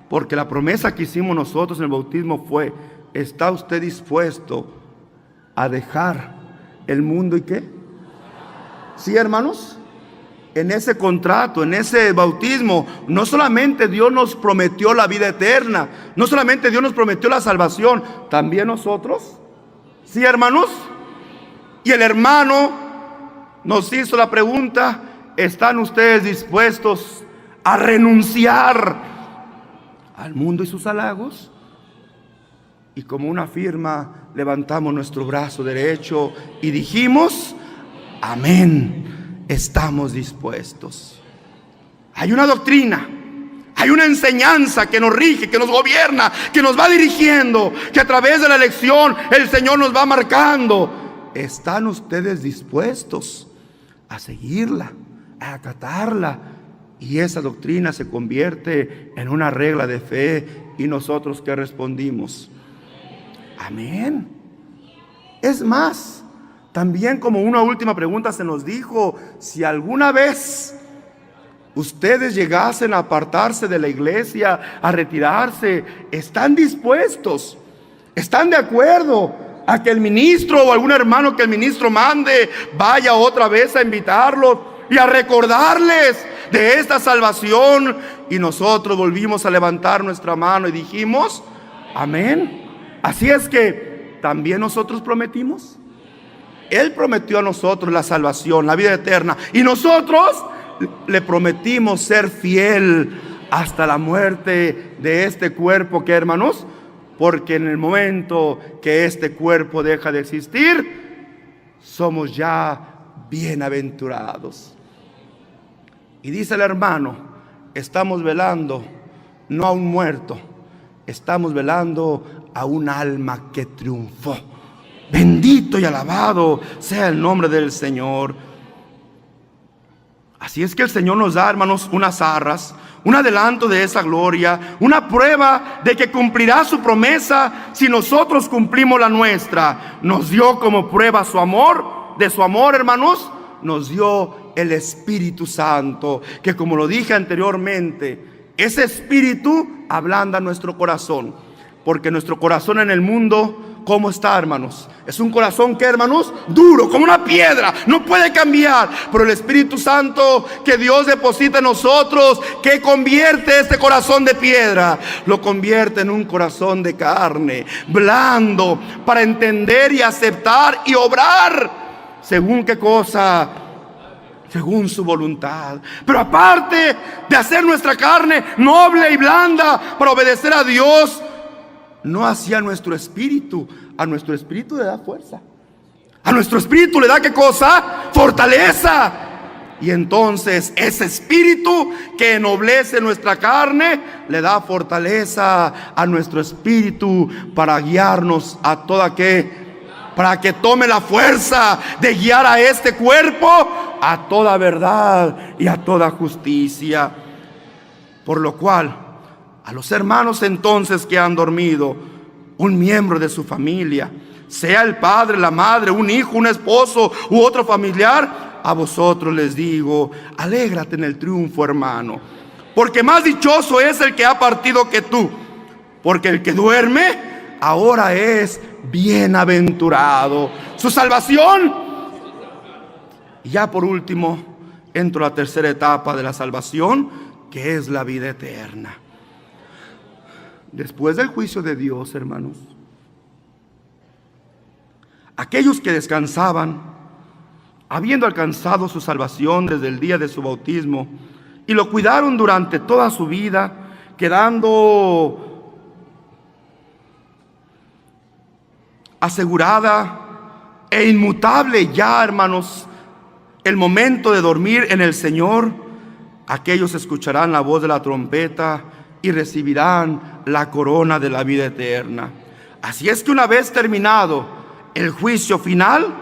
Porque la promesa que hicimos nosotros en el bautismo fue: ¿está usted dispuesto a dejar el mundo y qué? ¿Sí, hermanos? En ese contrato, en ese bautismo, no solamente Dios nos prometió la vida eterna, no solamente Dios nos prometió la salvación, también nosotros. ¿Sí, hermanos? Y el hermano nos hizo la pregunta: ¿están ustedes dispuestos a renunciar al mundo y sus halagos? Y como una firma levantamos nuestro brazo derecho y dijimos: amén, estamos dispuestos. Hay una doctrina, hay una enseñanza que nos rige, que nos gobierna, que nos va dirigiendo, que a través de la elección el Señor nos va marcando. ¿Están ustedes dispuestos a seguirla, a acatarla? Y esa doctrina se convierte en una regla de fe. ¿Y nosotros qué respondimos? Amén. Es más, también como una última pregunta se nos dijo: si alguna vez ustedes llegasen a apartarse de la iglesia, a retirarse, ¿están dispuestos? ¿Están de acuerdo a que el ministro o algún hermano que el ministro mande vaya otra vez a invitarlos y a recordarles de esta salvación? Y nosotros volvimos a levantar nuestra mano y dijimos: amén. Así es que también nosotros prometimos. Él prometió a nosotros la salvación, la vida eterna, y nosotros le prometimos ser fiel hasta la muerte de este cuerpo. ¿Qué, hermanos? Porque en el momento que este cuerpo deja de existir, somos ya bienaventurados. Y dice el hermano: estamos velando no a un muerto, estamos velando a un alma que triunfó. Bendito y alabado sea el nombre del Señor. Así es que el Señor nos da, hermanos, unas arras, un adelanto de esa gloria, una prueba de que cumplirá su promesa si nosotros cumplimos la nuestra. Nos dio como prueba su amor. De su amor, hermanos, nos dio el Espíritu Santo, que, como lo dije anteriormente, ese Espíritu ablanda nuestro corazón, porque nuestro corazón en el mundo, ¿cómo está, hermanos? Es un corazón que, hermanos, duro, como una piedra, no puede cambiar. Pero el Espíritu Santo que Dios deposita en nosotros, que convierte este corazón de piedra, lo convierte en un corazón de carne, blando, para entender y aceptar y obrar según qué cosa, según su voluntad. Pero aparte de hacer nuestra carne noble y blanda para obedecer a Dios, no hacia nuestro espíritu. A nuestro espíritu le da fuerza. A nuestro espíritu le da ¿qué cosa? Fortaleza. Y entonces ese espíritu que ennoblece nuestra carne le da fortaleza a nuestro espíritu para guiarnos a toda para que tome la fuerza de guiar a este cuerpo a toda verdad y a toda justicia. Por lo cual, a los hermanos entonces que han dormido, un miembro de su familia, sea el padre, la madre, un hijo, un esposo u otro familiar, a vosotros les digo: alégrate en el triunfo, hermano, porque más dichoso es el que ha partido que tú, porque el que duerme ahora es bienaventurado. Su salvación. Y ya por último, entro a la tercera etapa de la salvación, que es la vida eterna. Después del juicio de Dios, hermanos, aquellos que descansaban, habiendo alcanzado su salvación desde el día de su bautismo, y lo cuidaron durante toda su vida, quedando asegurada e inmutable ya, hermanos, el momento de dormir en el Señor, aquellos escucharán la voz de la trompeta y recibirán la corona de la vida eterna. Así es que una vez terminado el juicio final,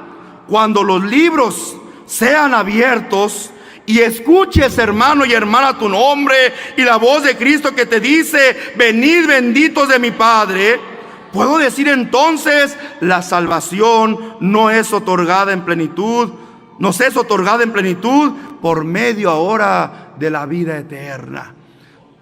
cuando los libros sean abiertos y escuches, hermano y hermana, tu nombre y la voz de Cristo que te dice: venid benditos de mi Padre, puedo decir entonces: la salvación no es otorgada en plenitud, nos es otorgada en plenitud por medio ahora de la vida eterna.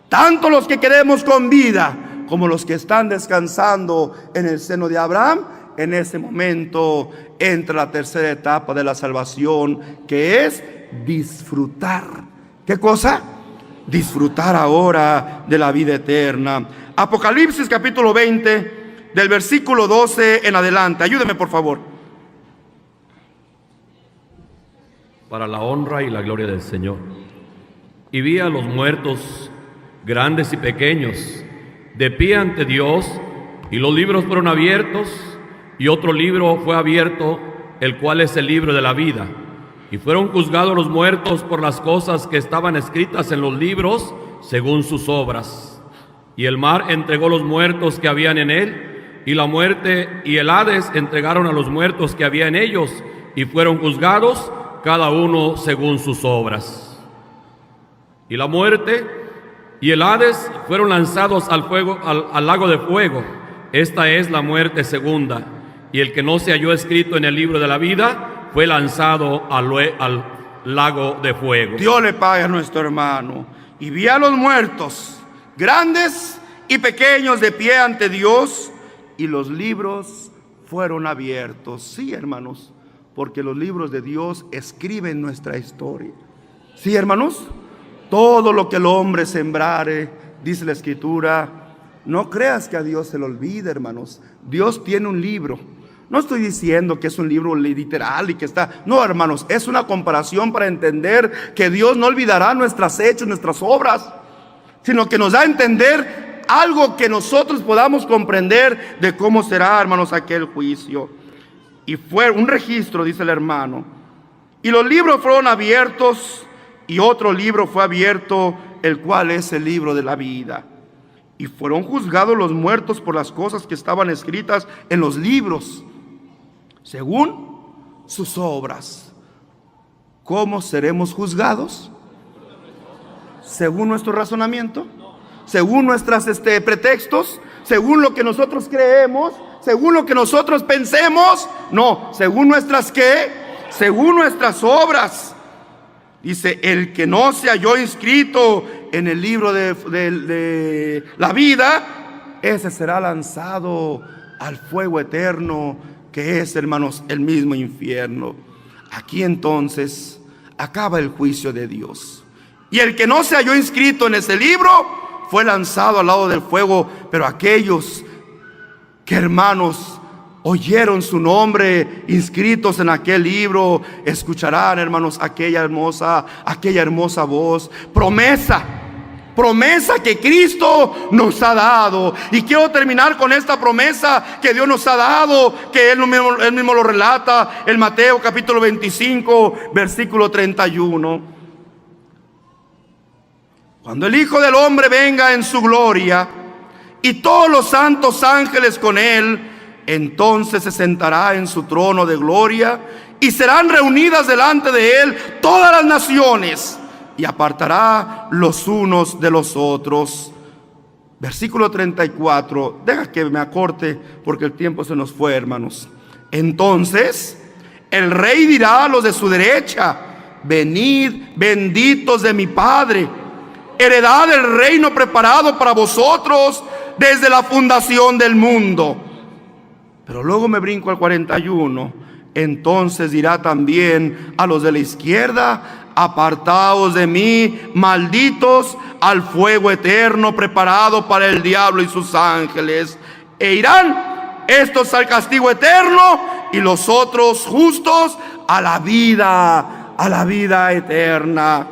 Tanto los que queremos con vida como los que están descansando en el seno de Abraham, en ese momento entra la tercera etapa de la salvación, que es disfrutar. ¿Qué cosa? Disfrutar ahora de la vida eterna. Apocalipsis capítulo 20, del versículo 12 en adelante. Ayúdeme, por favor. Para la honra y la gloria del Señor. Y vi a los muertos, grandes y pequeños, de pie ante Dios, Y los libros fueron abiertos, y otro libro fue abierto, el cual es el libro de la vida. Y fueron juzgados los muertos por las cosas que estaban escritas en los libros, según sus obras. Y el mar entregó los muertos que habían en él, y la muerte y el Hades entregaron a los muertos que había en ellos, y fueron juzgados cada uno según sus obras. Y la muerte y el Hades fueron lanzados al fuego, al lago de fuego. Esta es la muerte segunda. Y el que no se halló escrito en el libro de la vida fue lanzado al lago de fuego. Dios le pague a nuestro hermano. Y vi a los muertos, grandes y pequeños, de pie ante Dios, y los libros fueron abiertos. Sí, hermanos, porque los libros de Dios escriben nuestra historia. Sí, hermanos, todo lo que el hombre sembrare, dice la Escritura, no creas que a Dios se le olvide, hermanos. Dios tiene un libro. No estoy diciendo que es un libro literal y que está... No, hermanos, es una comparación para entender que Dios no olvidará nuestras hechos, nuestras obras, sino que nos da a entender algo que nosotros podamos comprender de cómo será, hermanos, aquel juicio. Y fue un registro, dice el hermano. Y los libros fueron abiertos, y otro libro fue abierto, el cual es el libro de la vida. Y fueron juzgados los muertos por las cosas que estaban escritas en los libros, según sus obras. ¿Cómo seremos juzgados? ¿Según nuestro razonamiento? ¿Según nuestros pretextos? ¿Según lo que nosotros creemos? ¿Según lo que nosotros pensemos? No, ¿según nuestras qué? Según nuestras obras. Dice, el que no se halló inscrito en el libro de la vida, ese será lanzado al fuego eterno, que es, hermanos, el mismo infierno. Aquí entonces acaba el juicio de Dios. Y el que no se halló inscrito en ese libro fue lanzado al lado del fuego. Pero aquellos que, hermanos, oyeron su nombre inscritos en aquel libro, escucharán, hermanos, aquella hermosa voz, promesa que Cristo nos ha dado. Y quiero terminar con esta promesa que Dios nos ha dado, que Él mismo lo relata en Mateo capítulo 25, versículo 31. Cuando el Hijo del Hombre venga en su gloria y todos los santos ángeles con Él, entonces se sentará en su trono de gloria, y serán reunidas delante de Él todas las naciones, y apartará los unos de los otros. Versículo 34. Deja que me acorte porque el tiempo se nos fue, hermanos. Entonces el Rey dirá a los de su derecha: venid, benditos de mi Padre, heredad del reino preparado para vosotros desde la fundación del mundo. Pero luego me brinco al 41. Entonces dirá también a los de la izquierda: apartaos de mí, malditos, al fuego eterno preparado para el diablo y sus ángeles. E irán estos al castigo eterno, y los otros justos a la vida eterna.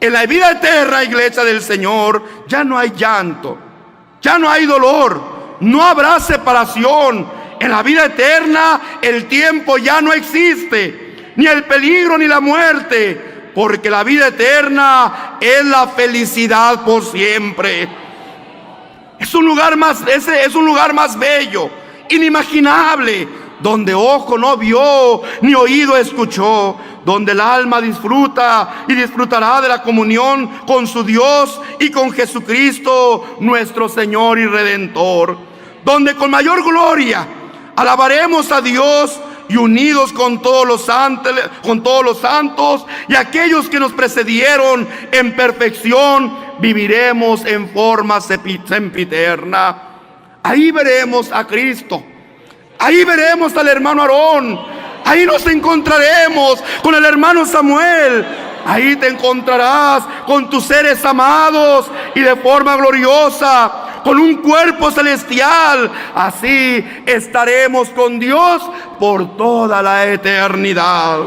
En la vida eterna, iglesia del Señor, ya no hay llanto, ya no hay dolor, no habrá separación. En la vida eterna el tiempo ya no existe, ni el peligro ni la muerte, porque la vida eterna es la felicidad por siempre. Es un lugar más bello, inimaginable, donde ojo no vio, ni oído escuchó, donde el alma disfruta y disfrutará de la comunión con su Dios y con Jesucristo, nuestro Señor y Redentor, donde con mayor gloria alabaremos a Dios, y unidos con todos los santos y aquellos que nos precedieron en perfección, viviremos en forma sempiterna. Ahí veremos a Cristo, ahí veremos al hermano Aarón, ahí nos encontraremos con el hermano Samuel. Ahí te encontrarás con tus seres amados y de forma gloriosa, con un cuerpo celestial. Así estaremos con Dios por toda la eternidad.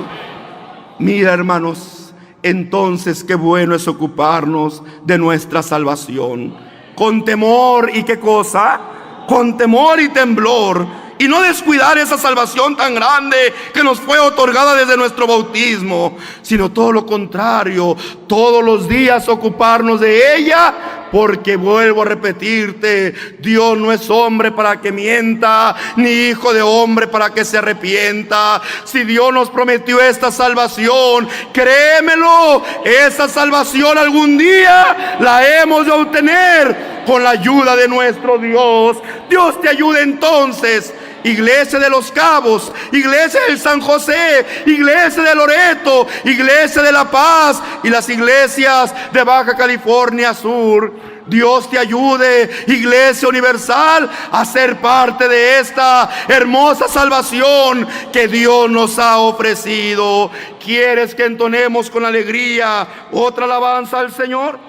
Mira, hermanos, entonces qué bueno es ocuparnos de nuestra salvación con temor y qué cosa, con temor y temblor, y no descuidar esa salvación tan grande que nos fue otorgada desde nuestro bautismo, sino todo lo contrario, todos los días ocuparnos de ella, porque vuelvo a repetirte, Dios no es hombre para que mienta, ni hijo de hombre para que se arrepienta. Si Dios nos prometió esta salvación, créemelo, esa salvación algún día la hemos de obtener con la ayuda de nuestro Dios. Dios te ayude entonces, Iglesia de los Cabos, Iglesia del San José, Iglesia de Loreto, Iglesia de La Paz y las iglesias de Baja California Sur. Dios te ayude, Iglesia Universal, a ser parte de esta hermosa salvación que Dios nos ha ofrecido. ¿Quieres que entonemos con alegría otra alabanza al Señor?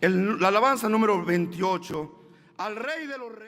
La alabanza número 28, al Rey de los Reyes.